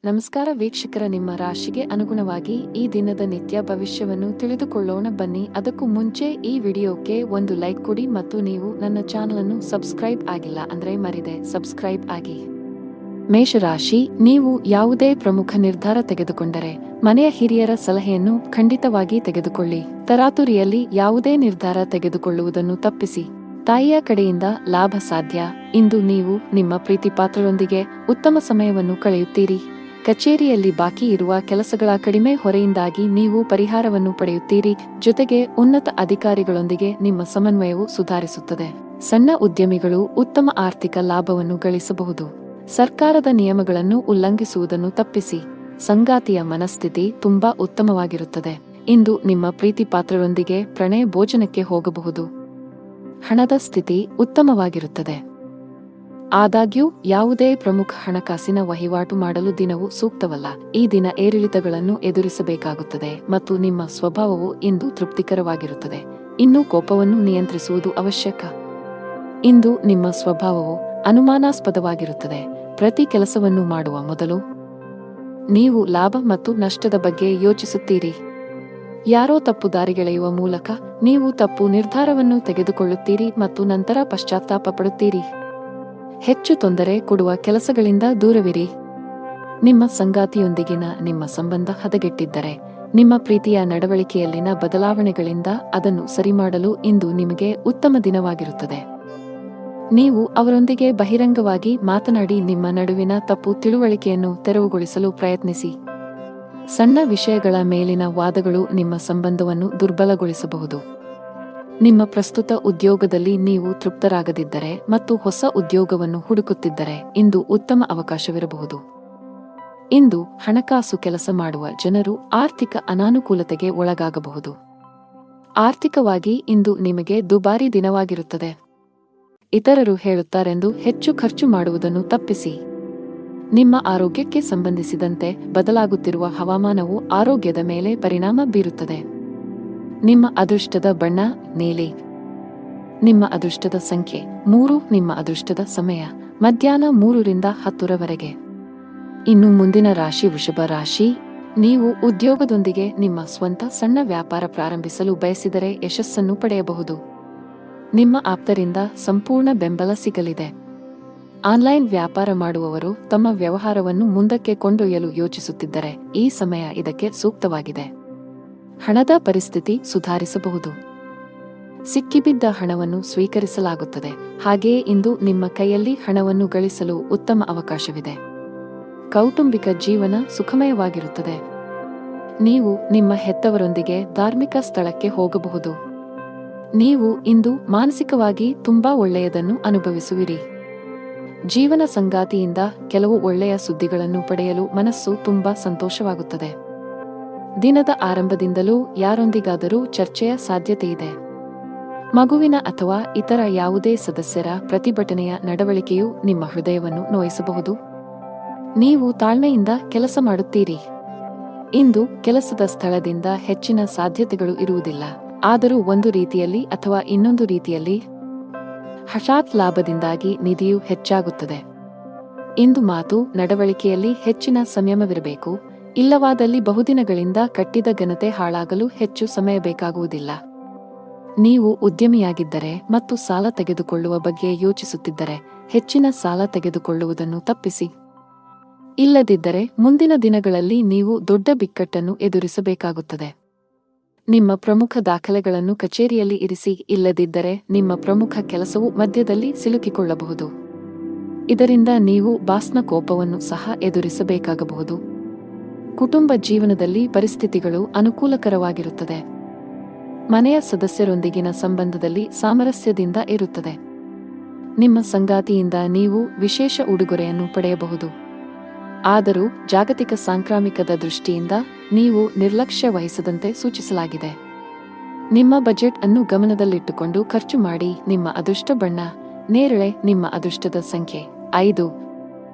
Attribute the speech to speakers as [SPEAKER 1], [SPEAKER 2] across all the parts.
[SPEAKER 1] ನಮಸ್ಕಾರ ವೀಕ್ಷಕರ, ನಿಮ್ಮ ರಾಶಿಗೆ ಅನುಗುಣವಾಗಿ ಈ ದಿನದ ನಿತ್ಯ ಭವಿಷ್ಯವನ್ನು ತಿಳಿದುಕೊಳ್ಳೋಣ ಬನ್ನಿ. ಅದಕ್ಕೂ ಮುಂಚೆ ಈ ವಿಡಿಯೋಕ್ಕೆ ಒಂದು ಲೈಕ್ ಕೊಡಿ ಮತ್ತು ನೀವು ನನ್ನ ಚಾನಲ್ ಅನ್ನು ಸಬ್ಸ್ಕ್ರೈಬ್ ಆಗಿಲ್ಲ ಅಂದ್ರೆ ಮರಿದೆ ಸಬ್ಸ್ಕ್ರೈಬ್ ಆಗಿ. ಮೇಷರಾಶಿ, ನೀವು ಯಾವುದೇ ಪ್ರಮುಖ ನಿರ್ಧಾರ ತೆಗೆದುಕೊಂಡರೆ ಮನೆಯ ಹಿರಿಯರ ಸಲಹೆಯನ್ನು ಖಂಡಿತವಾಗಿ ತೆಗೆದುಕೊಳ್ಳಿ. ತರಾತುರಿಯಲ್ಲಿ ಯಾವುದೇ ನಿರ್ಧಾರ ತೆಗೆದುಕೊಳ್ಳುವುದನ್ನು ತಪ್ಪಿಸಿ. ತಾಯಿಯ ಕಡೆಯಿಂದ ಲಾಭ ಸಾಧ್ಯ. ಇಂದು ನೀವು ನಿಮ್ಮ ಪ್ರೀತಿಪಾತ್ರರೊಂದಿಗೆ ಉತ್ತಮ ಸಮಯವನ್ನು ಕಳೆಯುತ್ತೀರಿ. ಕಚೇರಿಯಲ್ಲಿ ಬಾಕಿ ಇರುವ ಕೆಲಸಗಳ ಕಡಿಮೆ ಹೊರೆಯಿಂದಾಗಿ ನೀವು ಪರಿಹಾರವನ್ನು ಪಡೆಯುತ್ತೀರಿ. ಜೊತೆಗೆ ಉನ್ನತ ಅಧಿಕಾರಿಗಳೊಂದಿಗೆ ನಿಮ್ಮ ಸಮನ್ವಯವು ಸುಧಾರಿಸುತ್ತದೆ. ಸಣ್ಣ ಉದ್ಯಮಿಗಳು ಉತ್ತಮ ಆರ್ಥಿಕ ಲಾಭವನ್ನು ಗಳಿಸಬಹುದು. ಸರ್ಕಾರದ ನಿಯಮಗಳನ್ನು ಉಲ್ಲಂಘಿಸುವುದನ್ನು ತಪ್ಪಿಸಿ. ಸಂಗಾತಿಯ ಮನಸ್ಥಿತಿ ತುಂಬಾ ಉತ್ತಮವಾಗಿರುತ್ತದೆ. ಇಂದು ನಿಮ್ಮ ಪ್ರೀತಿಪಾತ್ರರೊಂದಿಗೆ ಪ್ರಣಯ ಭೋಜನಕ್ಕೆ ಹೋಗಬಹುದು. ಹಣದ ಸ್ಥಿತಿ ಉತ್ತಮವಾಗಿರುತ್ತದೆ. ಆದಾಗ್ಯೂ ಯಾವುದೇ ಪ್ರಮುಖ ಹಣಕಾಸಿನ ವಹಿವಾಟು ಮಾಡಲು ದಿನವು ಸೂಕ್ತವಲ್ಲ. ಈ ದಿನ ಏರಿಳಿತಗಳನ್ನು ಎದುರಿಸಬೇಕಾಗುತ್ತದೆ ಮತ್ತು ನಿಮ್ಮ ಸ್ವಭಾವವು ಇಂದು ತೃಪ್ತಿಕರವಾಗಿರುತ್ತದೆ. ಇನ್ನು ಕೋಪವನ್ನು ನಿಯಂತ್ರಿಸುವುದು ಅವಶ್ಯಕ. ಇಂದು ನಿಮ್ಮ ಸ್ವಭಾವವು ಅನುಮಾನಾಸ್ಪದವಾಗಿರುತ್ತದೆ. ಪ್ರತಿ ಕೆಲಸವನ್ನು ಮಾಡುವ ಮೊದಲು ನೀವು ಲಾಭ ಮತ್ತು ನಷ್ಟದ ಬಗ್ಗೆ ಯೋಚಿಸುತ್ತೀರಿ. ಯಾರೋ ತಪ್ಪು ದಾರಿಗೆಳೆಯುವ ಮೂಲಕ ನೀವು ತಪ್ಪು ನಿರ್ಧಾರವನ್ನು ತೆಗೆದುಕೊಳ್ಳುತ್ತೀರಿ ಮತ್ತು ನಂತರ ಪಶ್ಚಾತ್ತಾಪ ಪಡುತ್ತೀರಿ. ಹೆಚ್ಚು ತೊಂದರೆ ಕೊಡುವ ಕೆಲಸಗಳಿಂದ ದೂರವಿರಿ. ನಿಮ್ಮ ಸಂಗಾತಿಯೊಂದಿಗಿನ ನಿಮ್ಮ ಸಂಬಂಧ ಹದಗೆಟ್ಟಿದ್ದರೆ ನಿಮ್ಮ ಪ್ರೀತಿಯ ನಡವಳಿಕೆಯಲ್ಲಿನ ಬದಲಾವಣೆಗಳಿಂದ ಅದನ್ನು ಸರಿಮಾಡಲು ಇಂದು ನಿಮಗೆ ಉತ್ತಮ ದಿನವಾಗಿರುತ್ತದೆ. ನೀವು ಅವರೊಂದಿಗೆ ಬಹಿರಂಗವಾಗಿ ಮಾತನಾಡಿ ನಿಮ್ಮ ನಡುವಿನ ತಪ್ಪು ತಿಳುವಳಿಕೆಯನ್ನು ತೆರವುಗೊಳಿಸಲು ಪ್ರಯತ್ನಿಸಿ. ಸಣ್ಣ ವಿಷಯಗಳ ಮೇಲಿನ ವಾದಗಳು ನಿಮ್ಮ ಸಂಬಂಧವನ್ನು ದುರ್ಬಲಗೊಳಿಸಬಹುದು. ನಿಮ್ಮ ಪ್ರಸ್ತುತ ಉದ್ಯೋಗದಲ್ಲಿ ನೀವು ತೃಪ್ತರಾಗದಿದ್ದರೆ ಮತ್ತು ಹೊಸ ಉದ್ಯೋಗವನ್ನು ಹುಡುಕುತ್ತಿದ್ದರೆ ಇಂದು ಉತ್ತಮ ಅವಕಾಶವಿರಬಹುದು. ಇಂದು ಹಣಕಾಸು ಕೆಲಸ ಮಾಡುವ ಜನರು ಆರ್ಥಿಕ ಅನಾನುಕೂಲತೆಗೆ ಒಳಗಾಗಬಹುದು. ಆರ್ಥಿಕವಾಗಿ ಇಂದು ನಿಮಗೆ ದುಬಾರಿ ದಿನವಾಗಿರುತ್ತದೆ. ಇತರರು ಹೇಳುತ್ತಾರೆಂದು ಹೆಚ್ಚು ಖರ್ಚು ಮಾಡುವುದನ್ನು ತಪ್ಪಿಸಿ. ನಿಮ್ಮ ಆರೋಗ್ಯಕ್ಕೆ ಸಂಬಂಧಿಸಿದಂತೆ ಬದಲಾಗುತ್ತಿರುವ ಹವಾಮಾನವು ಆರೋಗ್ಯದ ಮೇಲೆ ಪರಿಣಾಮ ಬೀರುತ್ತದೆ. ನಿಮ್ಮ ಅದೃಷ್ಟದ ಬಣ್ಣ ನೀಲಿ. ನಿಮ್ಮ ಅದೃಷ್ಟದ ಸಂಖ್ಯೆ 3. ನಿಮ್ಮ ಅದೃಷ್ಟದ ಸಮಯ ಮಧ್ಯಾಹ್ನ 3 ರಿಂದ 10 ರವರೆಗೆ. ಇನ್ನು ಮುಂದಿನ ರಾಶಿ ವೃಷಭ ರಾಶಿ. ನೀವು ಉದ್ಯೋಗದೊಂದಿಗೆ ನಿಮ್ಮ ಸ್ವಂತ ಸಣ್ಣ ವ್ಯಾಪಾರ ಪ್ರಾರಂಭಿಸಲು ಬಯಸಿದರೆ ಯಶಸ್ಸನ್ನು ಪಡೆಯಬಹುದು. ನಿಮ್ಮ ಆಪ್ತರಿಂದ ಸಂಪೂರ್ಣ ಬೆಂಬಲ ಸಿಗಲಿದೆ. ಆನ್ಲೈನ್ ವ್ಯಾಪಾರ ಮಾಡುವವರು ತಮ್ಮ ವ್ಯವಹಾರವನ್ನು ಮುಂದಕ್ಕೆ ಕೊಂಡೊಯ್ಯಲು ಯೋಚಿಸುತ್ತಿದ್ದರೆ ಈ ಸಮಯ ಇದಕ್ಕೆ ಸೂಕ್ತವಾಗಿದೆ. ಹಣದ ಪರಿಸ್ಥಿತಿ ಸುಧಾರಿಸಬಹುದು. ಸಿಕ್ಕಿಬಿದ್ದ ಹಣವನ್ನು ಸ್ವೀಕರಿಸಲಾಗುತ್ತದೆ. ಹಾಗೆಯೇ ಇಂದು ನಿಮ್ಮ ಕೈಯಲ್ಲಿ ಹಣವನ್ನು ಗಳಿಸಲು ಉತ್ತಮ ಅವಕಾಶವಿದೆ. ಕೌಟುಂಬಿಕ ಜೀವನ ಸುಖಮಯವಾಗಿರುತ್ತದೆ. ನೀವು ನಿಮ್ಮ ಹೆತ್ತವರೊಂದಿಗೆ ಧಾರ್ಮಿಕ ಸ್ಥಳಕ್ಕೆ ಹೋಗಬಹುದು. ನೀವು ಇಂದು ಮಾನಸಿಕವಾಗಿ ತುಂಬಾ ಒಳ್ಳೆಯದನ್ನು ಅನುಭವಿಸುವಿರಿ. ಜೀವನ ಸಂಗಾತಿಯಿಂದ ಕೆಲವು ಒಳ್ಳೆಯ ಸುದ್ದಿಗಳನ್ನು ಪಡೆಯಲು ಮನಸ್ಸು ತುಂಬಾ ಸಂತೋಷವಾಗುತ್ತದೆ. ದಿನದ ಆರಂಭದಿಂದಲೂ ಯಾರೊಂದಿಗಾದರೂ ಚರ್ಚೆಯ ಸಾಧ್ಯತೆಯಿದೆ. ಮಗುವಿನ ಅಥವಾ ಇತರ ಯಾವುದೇ ಸದಸ್ಯರ ಪ್ರತಿಭಟನೆಯ ನಡವಳಿಕೆಯು ನಿಮ್ಮ ಹೃದಯವನ್ನು ನೋಯಿಸಬಹುದು. ನೀವು ತಾಳ್ಮೆಯಿಂದ ಕೆಲಸ ಮಾಡುತ್ತೀರಿ. ಇಂದು ಕೆಲಸದ ಸ್ಥಳದಿಂದ ಹೆಚ್ಚಿನ ಸಾಧ್ಯತೆಗಳು ಇರುವುದಿಲ್ಲ. ಆದರೂ ಒಂದು ರೀತಿಯಲ್ಲಿ ಅಥವಾ ಇನ್ನೊಂದು ರೀತಿಯಲ್ಲಿ ಹಠಾತ್ ಲಾಭದಿಂದಾಗಿ ನಿಧಿಯು ಹೆಚ್ಚಾಗುತ್ತದೆ. ಇಂದು ಮಾತು ನಡವಳಿಕೆಯಲ್ಲಿ ಹೆಚ್ಚಿನ ಸಂಯಮವಿರಬೇಕು. ಇಲ್ಲವಾದಲ್ಲಿ ಬಹುದಿನಗಳಿಂದ ಕಟ್ಟಿದ ಘನತೆ ಹಾಳಾಗಲು ಹೆಚ್ಚು ಸಮಯ ಬೇಕಾಗುವುದಿಲ್ಲ. ನೀವು ಉದ್ಯಮಿಯಾಗಿದ್ದರೆ ಮತ್ತು ಸಾಲ ತೆಗೆದುಕೊಳ್ಳುವ ಬಗ್ಗೆ ಯೋಚಿಸುತ್ತಿದ್ದರೆ ಹೆಚ್ಚಿನ ಸಾಲ ತೆಗೆದುಕೊಳ್ಳುವುದನ್ನು ತಪ್ಪಿಸಿ. ಇಲ್ಲದಿದ್ದರೆ ಮುಂದಿನ ದಿನಗಳಲ್ಲಿ ನೀವು ದೊಡ್ಡ ಬಿಕ್ಕಟ್ಟನ್ನು ಎದುರಿಸಬೇಕಾಗುತ್ತದೆ. ನಿಮ್ಮ ಪ್ರಮುಖ ದಾಖಲೆಗಳನ್ನು ಕಚೇರಿಯಲ್ಲಿ ಇರಿಸಿ. ಇಲ್ಲದಿದ್ದರೆ ನಿಮ್ಮ ಪ್ರಮುಖ ಕೆಲಸವು ಮಧ್ಯದಲ್ಲಿ ಸಿಲುಕಿಕೊಳ್ಳಬಹುದು. ಇದರಿಂದ ನೀವು ಬಾಸ್ನ ಕೋಪವನ್ನು ಸಹ ಎದುರಿಸಬೇಕಾಗಬಹುದು. ಕುಟುಂಬ ಜೀವನದಲ್ಲಿ ಪರಿಸ್ಥಿತಿಗಳು ಅನುಕೂಲಕರವಾಗಿರುತ್ತದೆ. ಮನೆಯ ಸದಸ್ಯರೊಂದಿಗಿನ ಸಂಬಂಧದಲ್ಲಿ ಸಾಮರಸ್ಯದಿಂದ ಇರುತ್ತದೆ. ನಿಮ್ಮ ಸಂಗಾತಿಯಿಂದ ನೀವು ವಿಶೇಷ ಉಡುಗೊರೆಯನ್ನು ಪಡೆಯಬಹುದು. ಆದರೂ ಜಾಗತಿಕ ಸಾಂಕ್ರಾಮಿಕದ ದೃಷ್ಟಿಯಿಂದ ನೀವು ನಿರ್ಲಕ್ಷ್ಯ ವಹಿಸದಂತೆ ಸೂಚಿಸಲಾಗಿದೆ. ನಿಮ್ಮ ಬಜೆಟ್ ಅನ್ನು ಗಮನದಲ್ಲಿಟ್ಟುಕೊಂಡು ಖರ್ಚು ಮಾಡಿ. ನಿಮ್ಮ ಅದೃಷ್ಟ ಬಣ್ಣ ನೇರಳೆ. ನಿಮ್ಮ ಅದೃಷ್ಟದ ಸಂಖ್ಯೆ 5.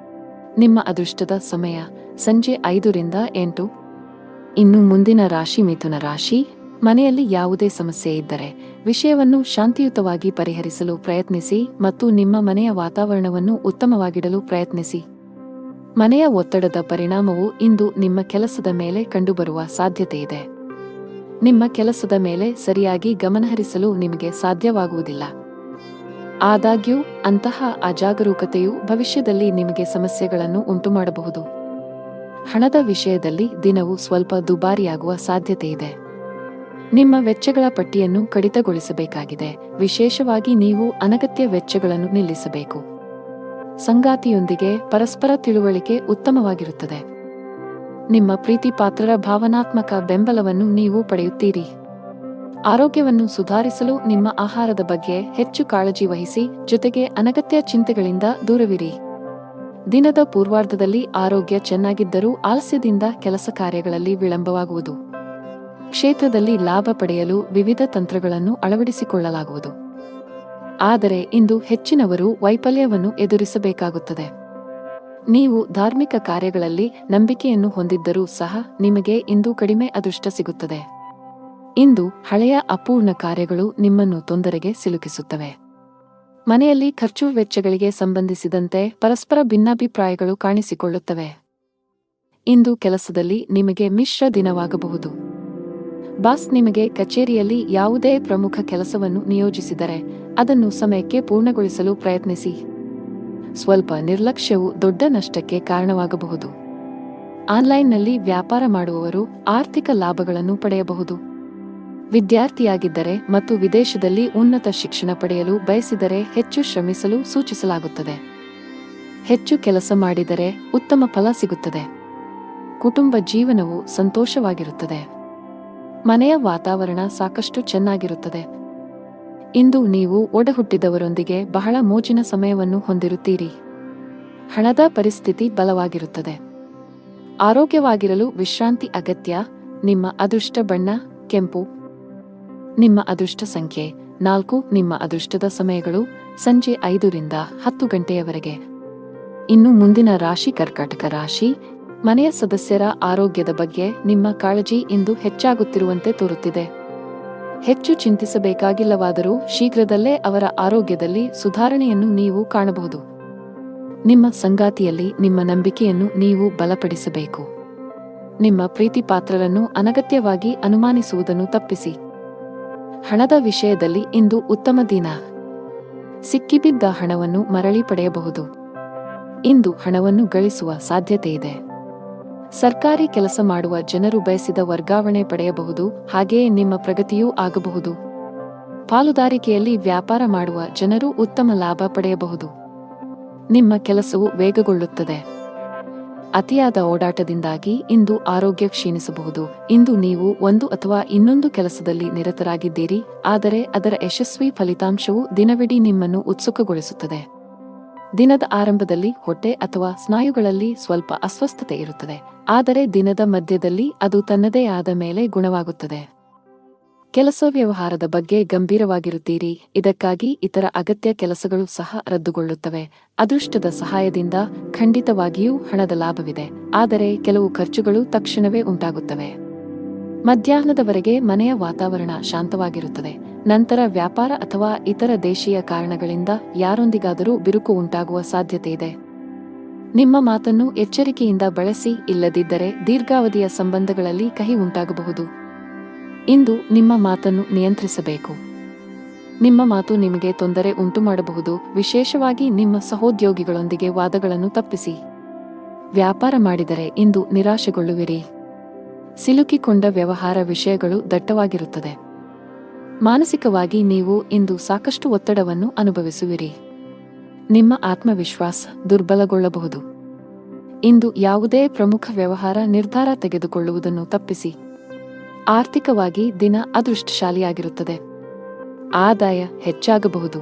[SPEAKER 1] ನಿಮ್ಮ ಅದೃಷ್ಟದ ಸಮಯ ಸಂಜೆ 5 ರಿಂದ 8. ಇನ್ನು ಮುಂದಿನ ರಾಶಿ ಮಿಥುನ ರಾಶಿ. ಮನೆಯಲ್ಲಿ ಯಾವುದೇ ಸಮಸ್ಯೆ ಇದ್ದರೆ ವಿಷಯವನ್ನು ಶಾಂತಿಯುತವಾಗಿ ಪರಿಹರಿಸಲು ಪ್ರಯತ್ನಿಸಿ ಮತ್ತು ನಿಮ್ಮ ಮನೆಯ ವಾತಾವರಣವನ್ನು ಉತ್ತಮವಾಗಿಡಲು ಪ್ರಯತ್ನಿಸಿ. ಮನೆಯ ಒತ್ತಡದ ಪರಿಣಾಮವು ಇಂದು ನಿಮ್ಮ ಕೆಲಸದ ಮೇಲೆ ಕಂಡುಬರುವ ಸಾಧ್ಯತೆಯಿದೆ. ನಿಮ್ಮ ಕೆಲಸದ ಮೇಲೆ ಸರಿಯಾಗಿ ಗಮನಹರಿಸಲು ನಿಮಗೆ ಸಾಧ್ಯವಾಗುವುದಿಲ್ಲ. ಆದಾಗ್ಯೂ ಅಂತಹ ಅಜಾಗರೂಕತೆಯು ಭವಿಷ್ಯದಲ್ಲಿ ನಿಮಗೆ ಸಮಸ್ಯೆಗಳನ್ನು ಉಂಟುಮಾಡಬಹುದು. ಹಣದ ವಿಷಯದಲ್ಲಿ ದಿನವು ಸ್ವಲ್ಪ ದುಬಾರಿಯಾಗುವ ಸಾಧ್ಯತೆಯಿದೆ. ನಿಮ್ಮ ವೆಚ್ಚಗಳ ಪಟ್ಟಿಯನ್ನು ಕಡಿತಗೊಳಿಸಬೇಕಾಗಿದೆ. ವಿಶೇಷವಾಗಿ ನೀವು ಅನಗತ್ಯ ವೆಚ್ಚಗಳನ್ನು ನಿಲ್ಲಿಸಬೇಕು. ಸಂಗಾತಿಯೊಂದಿಗೆ ಪರಸ್ಪರ ತಿಳುವಳಿಕೆ ಉತ್ತಮವಾಗಿರುತ್ತದೆ. ನಿಮ್ಮ ಪ್ರೀತಿಪಾತ್ರರ ಭಾವನಾತ್ಮಕ ಬೆಂಬಲವನ್ನು ನೀವು ಪಡೆಯುತ್ತೀರಿ. ಆರೋಗ್ಯವನ್ನು ಸುಧಾರಿಸಲು ನಿಮ್ಮ ಆಹಾರದ ಬಗ್ಗೆ ಹೆಚ್ಚು ಕಾಳಜಿ ವಹಿಸಿ, ಜೊತೆಗೆ ಅನಗತ್ಯ ಚಿಂತೆಗಳಿಂದ ದೂರವಿರಿ. ದಿನದ ಪೂರ್ವಾರ್ಧದಲ್ಲಿ ಆರೋಗ್ಯ ಚೆನ್ನಾಗಿದ್ದರೂ ಆಲಸ್ಯದಿಂದ ಕೆಲಸ ಕಾರ್ಯಗಳಲ್ಲಿ ವಿಳಂಬವಾಗುವುದು. ಕ್ಷೇತ್ರದಲ್ಲಿ ಲಾಭ ಪಡೆಯಲು ವಿವಿಧ ತಂತ್ರಗಳನ್ನು ಅಳವಡಿಸಿಕೊಳ್ಳಲಾಗುವುದು. ಆದರೆ ಇಂದು ಹೆಚ್ಚಿನವರು ವೈಫಲ್ಯವನ್ನು ಎದುರಿಸಬೇಕಾಗುತ್ತದೆ. ನೀವು ಧಾರ್ಮಿಕ ಕಾರ್ಯಗಳಲ್ಲಿ ನಂಬಿಕೆಯನ್ನು ಹೊಂದಿದ್ದರೂ ಸಹ ನಿಮಗೆ ಇಂದು ಕಡಿಮೆ ಅದೃಷ್ಟ ಸಿಗುತ್ತದೆ. ಇಂದು ಹಳೆಯ ಅಪೂರ್ಣ ಕಾರ್ಯಗಳು ನಿಮ್ಮನ್ನು ತೊಂದರೆಗೆ ಸಿಲುಕಿಸುತ್ತವೆ. ಮನೆಯಲ್ಲಿ ಖರ್ಚು ವೆಚ್ಚಗಳಿಗೆ ಸಂಬಂಧಿಸಿದಂತೆ ಪರಸ್ಪರ ಭಿನ್ನಾಭಿಪ್ರಾಯಗಳು ಕಾಣಿಸಿಕೊಳ್ಳುತ್ತವೆ. ಇಂದು ಕೆಲಸದಲ್ಲಿ ನಿಮಗೆ ಮಿಶ್ರ ದಿನವಾಗಬಹುದು. ಬಾಸ್ ನಿಮಗೆ ಕಚೇರಿಯಲ್ಲಿ ಯಾವುದೇ ಪ್ರಮುಖ ಕೆಲಸವನ್ನು ನಿಯೋಜಿಸಿದರೆ ಅದನ್ನು ಸಮಯಕ್ಕೆ ಪೂರ್ಣಗೊಳಿಸಲು ಪ್ರಯತ್ನಿಸಿ. ಸ್ವಲ್ಪ ನಿರ್ಲಕ್ಷ್ಯವು ದೊಡ್ಡ ನಷ್ಟಕ್ಕೆ ಕಾರಣವಾಗಬಹುದು. ಆನ್ಲೈನ್ನಲ್ಲಿ ವ್ಯಾಪಾರ ಮಾಡುವವರು ಆರ್ಥಿಕ ಲಾಭಗಳನ್ನು ಪಡೆಯಬಹುದು. ವಿದ್ಯಾರ್ಥಿಯಾಗಿದ್ದರೆ ಮತ್ತು ವಿದೇಶದಲ್ಲಿ ಉನ್ನತ ಶಿಕ್ಷಣ ಪಡೆಯಲು ಬಯಸಿದರೆ ಹೆಚ್ಚು ಶ್ರಮಿಸಲು ಸೂಚಿಸಲಾಗುತ್ತದೆ. ಹೆಚ್ಚು ಕೆಲಸ ಮಾಡಿದರೆ ಉತ್ತಮ ಫಲ ಸಿಗುತ್ತದೆ. ಕುಟುಂಬ ಜೀವನವು ಸಂತೋಷವಾಗಿರುತ್ತದೆ. ಮನೆಯ ವಾತಾವರಣ ಸಾಕಷ್ಟು ಚೆನ್ನಾಗಿರುತ್ತದೆ. ಇಂದು ನೀವು ಒಡಹುಟ್ಟಿದವರೊಂದಿಗೆ ಬಹಳ ಮೋಜಿನ ಸಮಯವನ್ನು ಹೊಂದಿರುತ್ತೀರಿ. ಹಣದ ಪರಿಸ್ಥಿತಿ ಬಲವಾಗಿರುತ್ತದೆ. ಆರೋಗ್ಯವಾಗಿರಲು ವಿಶ್ರಾಂತಿ ಅಗತ್ಯ. ನಿಮ್ಮ ಅದೃಷ್ಟ ಬಣ್ಣ ಕೆಂಪು. ನಿಮ್ಮ ಅದೃಷ್ಟ ಸಂಖ್ಯೆ 4. ನಿಮ್ಮ ಅದೃಷ್ಟದ ಸಮಯಗಳು ಸಂಜೆ 5 ರಿಂದ 10 ಗಂಟೆಯವರೆಗೆ. ಇನ್ನು ಮುಂದಿನ ರಾಶಿ ಕರ್ಕಾಟಕ ರಾಶಿ. ಮನೆಯ ಸದಸ್ಯರ ಆರೋಗ್ಯದ ಬಗ್ಗೆ ನಿಮ್ಮ ಕಾಳಜಿ ಇಂದು ಹೆಚ್ಚಾಗುತ್ತಿರುವಂತೆ ತೋರುತ್ತಿದೆ. ಹೆಚ್ಚು ಚಿಂತಿಸಬೇಕಾಗಿಲ್ಲವಾದರೂ ಶೀಘ್ರದಲ್ಲೇ ಅವರ ಆರೋಗ್ಯದಲ್ಲಿ ಸುಧಾರಣೆಯನ್ನು ನೀವು ಕಾಣಬಹುದು. ನಿಮ್ಮ ಸಂಗಾತಿಯಲ್ಲಿ ನಿಮ್ಮ ನಂಬಿಕೆಯನ್ನು ನೀವು ಬಲಪಡಿಸಬೇಕು. ನಿಮ್ಮ ಪ್ರೀತಿಪಾತ್ರರನ್ನು ಅನಗತ್ಯವಾಗಿ ಅನುಮಾನಿಸುವುದನ್ನು ತಪ್ಪಿಸಿ. ಹಣದ ವಿಷಯದಲ್ಲಿ ಇಂದು ಉತ್ತಮ ದಿನ. ಸಿಕ್ಕಿಬಿದ್ದ ಹಣವನ್ನು ಮರಳಿ ಪಡೆಯಬಹುದು. ಇಂದು ಹಣವನ್ನು ಗಳಿಸುವ ಸಾಧ್ಯತೆಯಿದೆ. ಸರ್ಕಾರಿ ಕೆಲಸ ಮಾಡುವ ಜನರು ಬಯಸಿದ ವರ್ಗಾವಣೆ ಪಡೆಯಬಹುದು. ಹಾಗೆಯೇ ನಿಮ್ಮ ಪ್ರಗತಿಯೂ ಆಗಬಹುದು. ಪಾಲುದಾರಿಕೆಯಲ್ಲಿ ವ್ಯಾಪಾರ ಮಾಡುವ ಜನರು ಉತ್ತಮ ಲಾಭ ಪಡೆಯಬಹುದು. ನಿಮ್ಮ ಕೆಲಸವು ವೇಗಗೊಳ್ಳುತ್ತದೆ. ಅತಿಯಾದ ಓಡಾಟದಿಂದಾಗಿ ಇಂದು ಆರೋಗ್ಯ ಕ್ಷೀಣಿಸಬಹುದು. ಇಂದು ನೀವು ಒಂದು ಅಥವಾ ಇನ್ನೊಂದು ಕೆಲಸದಲ್ಲಿ ನಿರತರಾಗಿದ್ದೀರಿ, ಆದರೆ ಅದರ ಯಶಸ್ವಿ ಫಲಿತಾಂಶವು ದಿನವಿಡೀ ನಿಮ್ಮನ್ನು ಉತ್ಸುಕಗೊಳಿಸುತ್ತದೆ. ದಿನದ ಆರಂಭದಲ್ಲಿ ಹೊಟ್ಟೆ ಅಥವಾ ಸ್ನಾಯುಗಳಲ್ಲಿ ಸ್ವಲ್ಪ ಅಸ್ವಸ್ಥತೆ ಇರುತ್ತದೆ, ಆದರೆ ದಿನದ ಮಧ್ಯದಲ್ಲಿ ಅದು ತನ್ನದೇ ಆದ ಮೇಲೆ ಗುಣವಾಗುತ್ತದೆ. ಕೆಲಸ ವ್ಯವಹಾರದ ಬಗ್ಗೆ ಗಂಭೀರವಾಗಿರುತ್ತೀರಿ. ಇದಕ್ಕಾಗಿ ಇತರ ಅಗತ್ಯ ಕೆಲಸಗಳು ಸಹ ರದ್ದುಗೊಳ್ಳುತ್ತವೆ. ಅದೃಷ್ಟದ ಸಹಾಯದಿಂದ ಖಂಡಿತವಾಗಿಯೂ ಹಣದ ಲಾಭವಿದೆ, ಆದರೆ ಕೆಲವು ಖರ್ಚುಗಳು ತಕ್ಷಣವೇ ಉಂಟಾಗುತ್ತವೆ. ಮಧ್ಯಾಹ್ನದವರೆಗೆ ಮನೆಯ ವಾತಾವರಣ ಶಾಂತವಾಗಿರುತ್ತದೆ. ನಂತರ ವ್ಯಾಪಾರ ಅಥವಾ ಇತರ ದೇಶೀಯ ಕಾರಣಗಳಿಂದ ಯಾರೊಂದಿಗಾದರೂ ಬಿರುಕು ಉಂಟಾಗುವ ಸಾಧ್ಯತೆಯಿದೆ. ನಿಮ್ಮ ಮಾತನ್ನು ಎಚ್ಚರಿಕೆಯಿಂದ ಬಳಸಿ, ಇಲ್ಲದಿದ್ದರೆ ದೀರ್ಘಾವಧಿಯ ಸಂಬಂಧಗಳಲ್ಲಿ ಕಹಿ ಉಂಟಾಗಬಹುದು. ಇಂದು ನಿಮ್ಮ ಮಾತನ್ನು ನಿಯಂತ್ರಿಸಬೇಕು. ನಿಮ್ಮ ಮಾತು ನಿಮಗೆ ತೊಂದರೆ ಉಂಟುಮಾಡಬಹುದು, ವಿಶೇಷವಾಗಿ ನಿಮ್ಮ ಸಹೋದ್ಯೋಗಿಗಳೊಂದಿಗೆ ವಾದಗಳನ್ನು ತಪ್ಪಿಸಿ. ವ್ಯಾಪಾರ ಮಾಡಿದರೆ ಇಂದು ನಿರಾಶೆಗೊಳ್ಳುವಿರಿ. ಸಿಲುಕಿಕೊಂಡ ವ್ಯವಹಾರ ವಿಷಯಗಳು ದಟ್ಟವಾಗಿರುತ್ತದೆ. ಮಾನಸಿಕವಾಗಿ ನೀವು ಇಂದು ಸಾಕಷ್ಟು ಒತ್ತಡವನ್ನು ಅನುಭವಿಸುವಿರಿ. ನಿಮ್ಮ ಆತ್ಮವಿಶ್ವಾಸ ದುರ್ಬಲಗೊಳ್ಳಬಹುದು. ಇಂದು ಯಾವುದೇ ಪ್ರಮುಖ ವ್ಯವಹಾರ ನಿರ್ಧಾರ ತೆಗೆದುಕೊಳ್ಳುವುದನ್ನು ತಪ್ಪಿಸಿ. ಆರ್ಥಿಕವಾಗಿ ದಿನ ಅದೃಷ್ಟಶಾಲಿಯಾಗಿರುತ್ತದೆ. ಆದಾಯ ಹೆಚ್ಚಾಗಬಹುದು.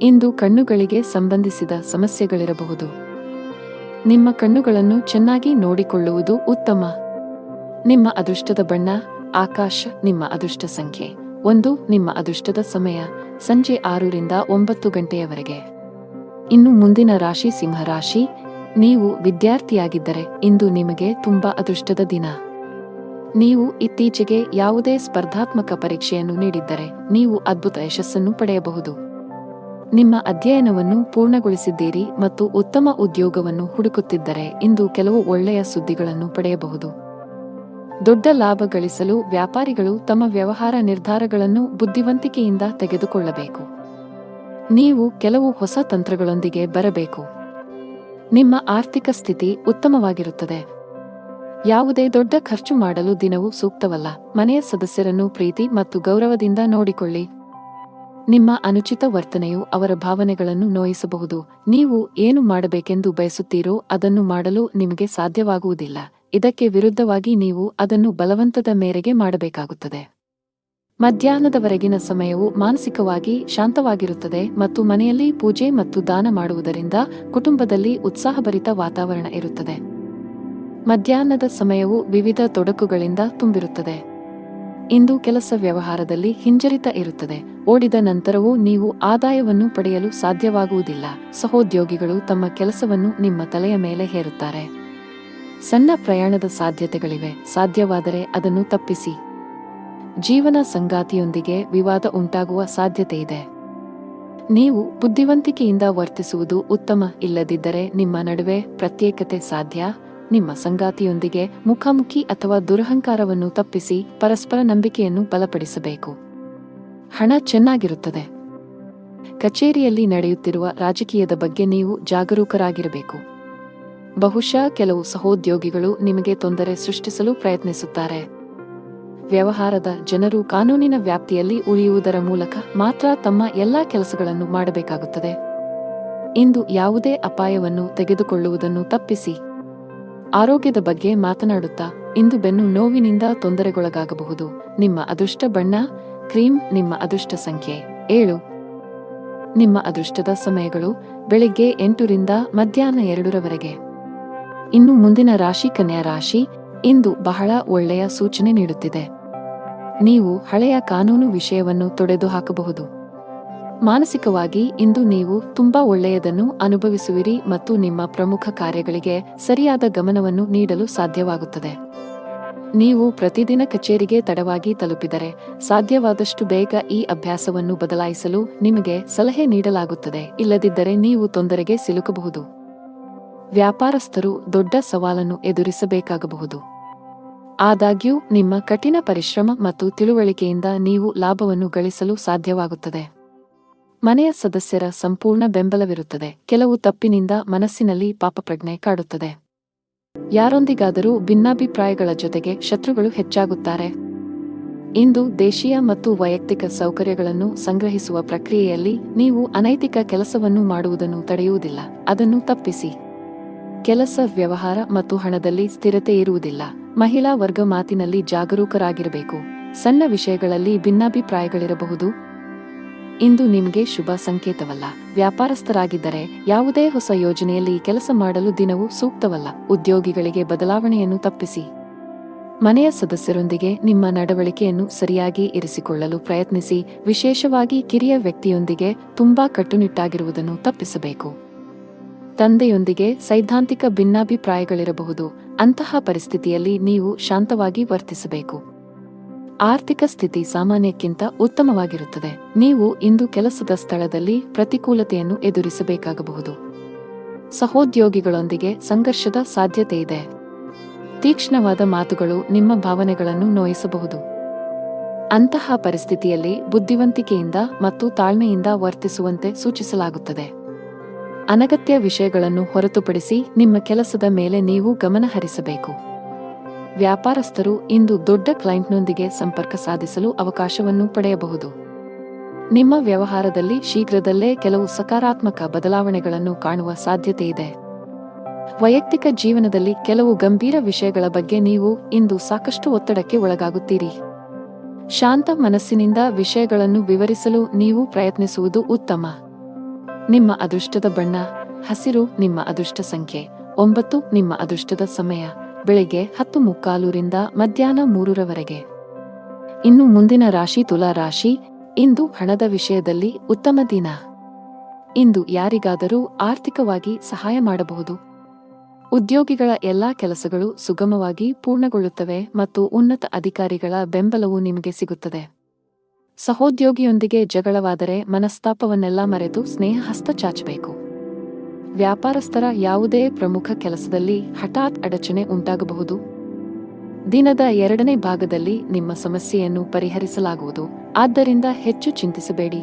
[SPEAKER 1] ಇಂದು ಕಣ್ಣುಗಳಿಗೆ ಸಂಬಂಧಿಸಿದ ಸಮಸ್ಯೆಗಳಿರಬಹುದು. ನಿಮ್ಮ ಕಣ್ಣುಗಳನ್ನು ಚೆನ್ನಾಗಿ ನೋಡಿಕೊಳ್ಳುವುದು ಉತ್ತಮ. ನಿಮ್ಮ ಅದೃಷ್ಟದ ಬಣ್ಣ ಆಕಾಶ. ನಿಮ್ಮ ಅದೃಷ್ಟ ಸಂಖ್ಯೆ 1. ನಿಮ್ಮ ಅದೃಷ್ಟದ ಸಮಯ ಸಂಜೆ 6 ರಿಂದ 9 ಗಂಟೆಯವರೆಗೆ. ಇನ್ನು ಮುಂದಿನ ರಾಶಿ ಸಿಂಹರಾಶಿ. ನೀವು ವಿದ್ಯಾರ್ಥಿಯಾಗಿದ್ದರೆ ಇಂದು ನಿಮಗೆ ತುಂಬಾ ಅದೃಷ್ಟದ ದಿನ. ನೀವು ಇತ್ತೀಚೆಗೆ ಯಾವುದೇ ಸ್ಪರ್ಧಾತ್ಮಕ ಪರೀಕ್ಷೆಯನ್ನು ನೀಡಿದ್ದರೆ ನೀವು ಅದ್ಭುತ ಯಶಸ್ಸನ್ನು ಪಡೆಯಬಹುದು. ನಿಮ್ಮ ಅಧ್ಯಯನವನ್ನು ಪೂರ್ಣಗೊಳಿಸಿದ್ದೀರಿ ಮತ್ತು ಉತ್ತಮ ಉದ್ಯೋಗವನ್ನು ಹುಡುಕುತ್ತಿದ್ದರೆ ಇಂದು ಕೆಲವು ಒಳ್ಳೆಯ ಸುದ್ದಿಗಳನ್ನು ಪಡೆಯಬಹುದು. ದೊಡ್ಡ ಲಾಭ ಗಳಿಸಲು ವ್ಯಾಪಾರಿಗಳು ತಮ್ಮ ವ್ಯವಹಾರ ನಿರ್ಧಾರಗಳನ್ನು ಬುದ್ಧಿವಂತಿಕೆಯಿಂದ ತೆಗೆದುಕೊಳ್ಳಬೇಕು. ನೀವು ಕೆಲವು ಹೊಸ ತಂತ್ರಗಳೊಂದಿಗೆ ಬರಬೇಕು. ನಿಮ್ಮ ಆರ್ಥಿಕ ಸ್ಥಿತಿ ಉತ್ತಮವಾಗಿರುತ್ತದೆ. ಯಾವುದೇ ದೊಡ್ಡ ಖರ್ಚು ಮಾಡಲು ದಿನವೂ ಸೂಕ್ತವಲ್ಲ. ಮನೆಯ ಸದಸ್ಯರನ್ನು ಪ್ರೀತಿ ಮತ್ತು ಗೌರವದಿಂದ ನೋಡಿಕೊಳ್ಳಿ. ನಿಮ್ಮ ಅನುಚಿತ ವರ್ತನೆಯು ಅವರ ಭಾವನೆಗಳನ್ನು ನೋಯಿಸಬಹುದು. ನೀವು ಏನು ಮಾಡಬೇಕೆಂದು ಬಯಸುತ್ತೀರೋ ಅದನ್ನು ಮಾಡಲು ನಿಮಗೆ ಸಾಧ್ಯವಾಗುವುದಿಲ್ಲ. ಇದಕ್ಕೆ ವಿರುದ್ಧವಾಗಿ ನೀವು ಅದನ್ನು ಬಲವಂತದ ಮೇರೆಗೆ ಮಾಡಬೇಕಾಗುತ್ತದೆ. ಮಧ್ಯಾಹ್ನದವರೆಗಿನ ಸಮಯವು ಮಾನಸಿಕವಾಗಿ ಶಾಂತವಾಗಿರುತ್ತದೆ ಮತ್ತು ಮನೆಯಲ್ಲಿ ಪೂಜೆ ಮತ್ತು ದಾನ ಮಾಡುವುದರಿಂದ ಕುಟುಂಬದಲ್ಲಿ ಉತ್ಸಾಹಭರಿತ ವಾತಾವರಣ ಇರುತ್ತದೆ. ಮಧ್ಯಾಹ್ನದ ಸಮಯವು ವಿವಿಧ ತೊಡಕುಗಳಿಂದ ತುಂಬಿರುತ್ತದೆ. ಇಂದು ಕೆಲಸ ವ್ಯವಹಾರದಲ್ಲಿ ಹಿಂಜರಿತ ಇರುತ್ತದೆ. ಓಡಿದ ನಂತರವೂ ನೀವು ಆದಾಯವನ್ನು ಪಡೆಯಲು ಸಾಧ್ಯವಾಗುವುದಿಲ್ಲ. ಸಹೋದ್ಯೋಗಿಗಳು ತಮ್ಮ ಕೆಲಸವನ್ನು ನಿಮ್ಮ ತಲೆಯ ಮೇಲೆ ಹೇರುತ್ತಾರೆ. ಸಣ್ಣ ಪ್ರಯಾಣದ ಸಾಧ್ಯತೆಗಳಿವೆ. ಸಾಧ್ಯವಾದರೆ ಅದನ್ನು ತಪ್ಪಿಸಿ. ಜೀವನ ಸಂಗಾತಿಯೊಂದಿಗೆ ವಿವಾದ ಉಂಟಾಗುವ ಸಾಧ್ಯತೆಯಿದೆ. ನೀವು ಬುದ್ಧಿವಂತಿಕೆಯಿಂದ ವರ್ತಿಸುವುದು ಉತ್ತಮ. ಇಲ್ಲದಿದ್ದರೆ ನಿಮ್ಮ ನಡುವೆ ಪ್ರತ್ಯೇಕತೆ ಸಾಧ್ಯ. ನಿಮ್ಮ ಸಂಗಾತಿಯೊಂದಿಗೆ ಮುಖಾಮುಖಿ ಅಥವಾ ದುರಹಂಕಾರವನ್ನು ತಪ್ಪಿಸಿ ಪರಸ್ಪರ ನಂಬಿಕೆಯನ್ನು ಬಲಪಡಿಸಬೇಕು. ಹಣ ಚೆನ್ನಾಗಿರುತ್ತದೆ. ಕಚೇರಿಯಲ್ಲಿ ನಡೆಯುತ್ತಿರುವ ರಾಜಕೀಯದ ಬಗ್ಗೆ ನೀವು ಜಾಗರೂಕರಾಗಿರಬೇಕು. ಬಹುಶಃ ಕೆಲವು ಸಹೋದ್ಯೋಗಿಗಳು ನಿಮಗೆ ತೊಂದರೆ ಸೃಷ್ಟಿಸಲು ಪ್ರಯತ್ನಿಸುತ್ತಾರೆ. ವ್ಯವಹಾರದ ಜನರು ಕಾನೂನಿನ ವ್ಯಾಪ್ತಿಯಲ್ಲಿ ಉಳಿಯುವುದರ ಮೂಲಕ ಮಾತ್ರ ತಮ್ಮ ಎಲ್ಲಾ ಕೆಲಸಗಳನ್ನು ಮಾಡಬೇಕಾಗುತ್ತದೆ. ಇಂದು ಯಾವುದೇ ಅಪಾಯವನ್ನು ತೆಗೆದುಕೊಳ್ಳುವುದನ್ನು ತಪ್ಪಿಸಿ. ಆರೋಗ್ಯದ ಬಗ್ಗೆ ಮಾತನಾಡುತ್ತಾ ಇಂದು ಬೆನ್ನು ನೋವಿನಿಂದ ತೊಂದರೆಗೊಳಗಾಗಬಹುದು. ನಿಮ್ಮ ಅದೃಷ್ಟ ಬಣ್ಣ ಕ್ರೀಮ್. ನಿಮ್ಮ ಅದೃಷ್ಟ ಸಂಖ್ಯೆ 7. ನಿಮ್ಮ ಅದೃಷ್ಟದ ಸಮಯಗಳು ಬೆಳಿಗ್ಗೆ 8 ರಿಂದ ಮಧ್ಯಾಹ್ನ 2 ಇನ್ನು ಮುಂದಿನ ರಾಶಿ ಕನ್ಯಾ ರಾಶಿ. ಇಂದು ಬಹಳ ಒಳ್ಳೆಯ ಸೂಚನೆ ನೀಡುತ್ತಿದೆ. ನೀವು ಹಳೆಯ ಕಾನೂನು ವಿಷಯವನ್ನು ತೊಡೆದುಹಾಕಬಹುದು. ಮಾನಸಿಕವಾಗಿ ಇಂದು ನೀವು ತುಂಬಾ ಒಳ್ಳೆಯದನ್ನು ಅನುಭವಿಸುವಿರಿ ಮತ್ತು ನಿಮ್ಮ ಪ್ರಮುಖ ಕಾರ್ಯಗಳಿಗೆ ಸರಿಯಾದ ಗಮನವನ್ನು ನೀಡಲು ಸಾಧ್ಯವಾಗುತ್ತದೆ. ನೀವು ಪ್ರತಿದಿನ ಕಚೇರಿಗೆ ತಡವಾಗಿ ತಲುಪಿದರೆ ಸಾಧ್ಯವಾದಷ್ಟು ಬೇಗ ಈ ಅಭ್ಯಾಸವನ್ನು ಬದಲಾಯಿಸಲು ನಿಮಗೆ ಸಲಹೆ ನೀಡಲಾಗುತ್ತದೆ. ಇಲ್ಲದಿದ್ದರೆ ನೀವು ತೊಂದರೆಗೆ ಸಿಲುಕಬಹುದು. ವ್ಯಾಪಾರಸ್ಥರು ದೊಡ್ಡ ಸವಾಲನ್ನು ಎದುರಿಸಬೇಕಾಗಬಹುದು. ಆದಾಗ್ಯೂ ನಿಮ್ಮ ಕಠಿಣ ಪರಿಶ್ರಮ ಮತ್ತು ತಿಳುವಳಿಕೆಯಿಂದ ನೀವು ಲಾಭವನ್ನು ಗಳಿಸಲು ಸಾಧ್ಯವಾಗುತ್ತದೆ. ಮನೆಯ ಸದಸ್ಯರ ಸಂಪೂರ್ಣ ಬೆಂಬಲವಿರುತ್ತದೆ. ಕೆಲವು ತಪ್ಪಿನಿಂದ ಮನಸ್ಸಿನಲ್ಲಿ ಪಾಪಪ್ರಜ್ಞೆ ಕಾಡುತ್ತದೆ. ಯಾರೊಂದಿಗಾದರೂ ಭಿನ್ನಾಭಿಪ್ರಾಯಗಳ ಜೊತೆಗೆ ಶತ್ರುಗಳು ಹೆಚ್ಚಾಗುತ್ತಾರೆ. ಇಂದು ದೇಶೀಯ ಮತ್ತು ವೈಯಕ್ತಿಕ ಸೌಕರ್ಯಗಳನ್ನು ಸಂಗ್ರಹಿಸುವ ಪ್ರಕ್ರಿಯೆಯಲ್ಲಿ ನೀವು ಅನೈತಿಕ ಕೆಲಸವನ್ನು ಮಾಡುವುದನ್ನು ತಡೆಯುವುದಿಲ್ಲ. ಅದನ್ನು ತಪ್ಪಿಸಿ. ಕೆಲಸ, ವ್ಯವಹಾರ ಮತ್ತು ಹಣದಲ್ಲಿ ಸ್ಥಿರತೆ ಇರುವುದಿಲ್ಲ. ಮಹಿಳಾ ವರ್ಗ ಮಾತಿನಲ್ಲಿ ಜಾಗರೂಕರಾಗಿರಬೇಕು. ಸಣ್ಣ ವಿಷಯಗಳಲ್ಲಿ ಭಿನ್ನಾಭಿಪ್ರಾಯಗಳಿರಬಹುದು. ಇಂದು ನಿಮಗೆ ಶುಭ ಸಂಕೇತವಲ್ಲ. ವ್ಯಾಪಾರಸ್ಥರಾಗಿದ್ದರೆ ಯಾವುದೇ ಹೊಸ ಯೋಜನೆಯಲ್ಲಿ ಕೆಲಸ ಮಾಡಲು ದಿನವೂ ಸೂಕ್ತವಲ್ಲ. ಉದ್ಯೋಗಿಗಳಿಗೆ ಬದಲಾವಣೆಯನ್ನು ತಪ್ಪಿಸಿ. ಮನೆಯ ಸದಸ್ಯರೊಂದಿಗೆ ನಿಮ್ಮ ನಡವಳಿಕೆಯನ್ನು ಸರಿಯಾಗಿ ಇರಿಸಿಕೊಳ್ಳಲು ಪ್ರಯತ್ನಿಸಿ. ವಿಶೇಷವಾಗಿ ಕಿರಿಯ ವ್ಯಕ್ತಿಯೊಂದಿಗೆ ತುಂಬಾ ಕಟ್ಟುನಿಟ್ಟಾಗಿರುವುದನ್ನು ತಪ್ಪಿಸಬೇಕು. ತಂದೆಯೊಂದಿಗೆ ಸೈದ್ಧಾಂತಿಕ ಭಿನ್ನಾಭಿಪ್ರಾಯಗಳಿರಬಹುದು. ಅಂತಹ ಪರಿಸ್ಥಿತಿಯಲ್ಲಿ ನೀವು ಶಾಂತವಾಗಿ ವರ್ತಿಸಬೇಕು. ಆರ್ಥಿಕ ಸ್ಥಿತಿ ಸಾಮಾನ್ಯಕ್ಕಿಂತ ಉತ್ತಮವಾಗಿರುತ್ತದೆ. ನೀವು ಇಂದು ಕೆಲಸದ ಸ್ಥಳದಲ್ಲಿ ಪ್ರತಿಕೂಲತೆಯನ್ನು ಎದುರಿಸಬೇಕಾಗಬಹುದು. ಸಹೋದ್ಯೋಗಿಗಳೊಂದಿಗೆ ಸಂಘರ್ಷದ ಸಾಧ್ಯತೆಯಿದೆ. ತೀಕ್ಷ್ಣವಾದ ಮಾತುಗಳು ನಿಮ್ಮ ಭಾವನೆಗಳನ್ನು ನೋಯಿಸಬಹುದು. ಅಂತಹ ಪರಿಸ್ಥಿತಿಯಲ್ಲಿ ಬುದ್ಧಿವಂತಿಕೆಯಿಂದ ಮತ್ತು ತಾಳ್ಮೆಯಿಂದ ವರ್ತಿಸುವಂತೆ ಸೂಚಿಸಲಾಗುತ್ತದೆ. ಅನಗತ್ಯ ವಿಷಯಗಳನ್ನು ಹೊರತುಪಡಿಸಿ ನಿಮ್ಮ ಕೆಲಸದ ಮೇಲೆ ನೀವು ಗಮನ ಹರಿಸಬೇಕು. ವ್ಯಾಪಾರಸ್ಥರು ಇಂದು ದೊಡ್ಡ ಕ್ಲೈಂಟ್ನೊಂದಿಗೆ ಸಂಪರ್ಕ ಸಾಧಿಸಲು ಅವಕಾಶವನ್ನು ಪಡೆಯಬಹುದು. ನಿಮ್ಮ ವ್ಯವಹಾರದಲ್ಲಿ ಶೀಘ್ರದಲ್ಲೇ ಕೆಲವು ಸಕಾರಾತ್ಮಕ ಬದಲಾವಣೆಗಳನ್ನು ಕಾಣುವ ಸಾಧ್ಯತೆಯಿದೆ. ವೈಯಕ್ತಿಕ ಜೀವನದಲ್ಲಿ ಕೆಲವು ಗಂಭೀರ ವಿಷಯಗಳ ಬಗ್ಗೆ ನೀವು ಇಂದು ಸಾಕಷ್ಟು ಒತ್ತಡಕ್ಕೆ ಒಳಗಾಗುತ್ತೀರಿ. ಶಾಂತ ಮನಸ್ಸಿನಿಂದ ವಿಷಯಗಳನ್ನು ವಿವರಿಸಲು ನೀವು ಪ್ರಯತ್ನಿಸುವುದು ಉತ್ತಮ. ನಿಮ್ಮ ಅದೃಷ್ಟದ ಬಣ್ಣ ಹಸಿರು. ನಿಮ್ಮ ಅದೃಷ್ಟ ಸಂಖ್ಯೆ 9. ನಿಮ್ಮ ಅದೃಷ್ಟದ ಸಮಯ ಬೆಳಿಗ್ಗೆ 10:45 ರಿಂದ ಮಧ್ಯಾಹ್ನ 3 ಇನ್ನು ಮುಂದಿನ ರಾಶಿ ತುಲಾ ರಾಶಿ. ಇಂದು ಹಣದ ವಿಷಯದಲ್ಲಿ ಉತ್ತಮ ದಿನ. ಇಂದು ಯಾರಿಗಾದರೂ ಆರ್ಥಿಕವಾಗಿ ಸಹಾಯ ಮಾಡಬಹುದು. ಉದ್ಯೋಗಿಗಳ ಎಲ್ಲಾ ಕೆಲಸಗಳು ಸುಗಮವಾಗಿ ಪೂರ್ಣಗೊಳ್ಳುತ್ತವೆ ಮತ್ತು ಉನ್ನತ ಅಧಿಕಾರಿಗಳ ಬೆಂಬಲವು ನಿಮಗೆ ಸಿಗುತ್ತದೆ. ಸಹೋದ್ಯೋಗಿಯೊಂದಿಗೆ ಜಗಳವಾದರೆ ಮನಸ್ತಾಪವನ್ನೆಲ್ಲ ಮರೆತು ಸ್ನೇಹ ಹಸ್ತ ಚಾಚಬೇಕು. ವ್ಯಾಪಾರಸ್ಥರ ಯಾವುದೇ ಪ್ರಮುಖ ಕೆಲಸದಲ್ಲಿ ಹಠಾತ್ ಅಡಚಣೆ ಉಂಟಾಗಬಹುದು. ದಿನದ 2ನೇ ಭಾಗದಲ್ಲಿ ನಿಮ್ಮ ಸಮಸ್ಯೆಯನ್ನು ಪರಿಹರಿಸಲಾಗುವುದು, ಆದ್ದರಿಂದ ಹೆಚ್ಚು ಚಿಂತಿಸಬೇಡಿ.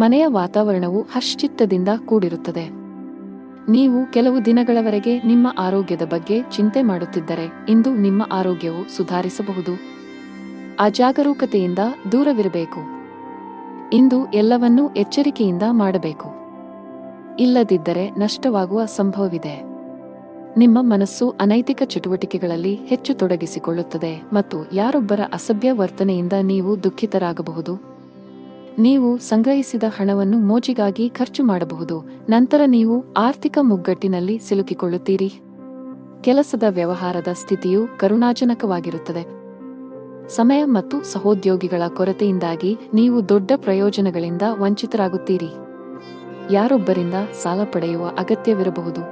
[SPEAKER 1] ಮನೆಯ ವಾತಾವರಣವು ಹರ್ಷಚಿತ್ತದಿಂದ ಕೂಡಿರುತ್ತದೆ. ನೀವು ಕೆಲವು ದಿನಗಳವರೆಗೆ ನಿಮ್ಮ ಆರೋಗ್ಯದ ಬಗ್ಗೆ ಚಿಂತೆ ಮಾಡುತ್ತಿದ್ದರೆ ಇಂದು ನಿಮ್ಮ ಆರೋಗ್ಯವು ಸುಧಾರಿಸಬಹುದು. ಅಜಾಗರೂಕತೆಯಿಂದ ದೂರವಿರಬೇಕು. ಇಂದು ಎಲ್ಲವನ್ನೂ ಎಚ್ಚರಿಕೆಯಿಂದ ಮಾಡಬೇಕು. ಇಲ್ಲದಿದ್ದರೆ ನಷ್ಟವಾಗುವ ಸಂಭವವಿದೆ. ನಿಮ್ಮ ಮನಸ್ಸು ಅನೈತಿಕ ಚಟುವಟಿಕೆಗಳಲ್ಲಿ ಹೆಚ್ಚು ತೊಡಗಿಸಿಕೊಳ್ಳುತ್ತದೆ ಮತ್ತು ಯಾರೊಬ್ಬರ ಅಸಭ್ಯ ವರ್ತನೆಯಿಂದ ನೀವು ದುಃಖಿತರಾಗಬಹುದು. ನೀವು ಸಂಗ್ರಹಿಸಿದ ಹಣವನ್ನು ಮೋಜಿಗಾಗಿ ಖರ್ಚು ಮಾಡಬಹುದು, ನಂತರ ನೀವು ಆರ್ಥಿಕ ಮುಗ್ಗಟ್ಟಿನಲ್ಲಿ ಸಿಲುಕಿಕೊಳ್ಳುತ್ತೀರಿ. ಕೆಲಸದ ವ್ಯವಹಾರದ ಸ್ಥಿತಿಯು ಕರುಣಾಜನಕವಾಗಿರುತ್ತದೆ. ಸಮಯ ಮತ್ತು ಸಹೋದ್ಯೋಗಿಗಳ ಕೊರತೆಯಿಂದಾಗಿ ನೀವು ದೊಡ್ಡ ಪ್ರಯೋಜನಗಳಿಂದ ವಂಚಿತರಾಗುತ್ತೀರಿ. ಯಾರೊಬ್ಬರಿಂದ ಸಾಲ ಪಡೆಯುವ ಅಗತ್ಯವಿರಬಹುದು.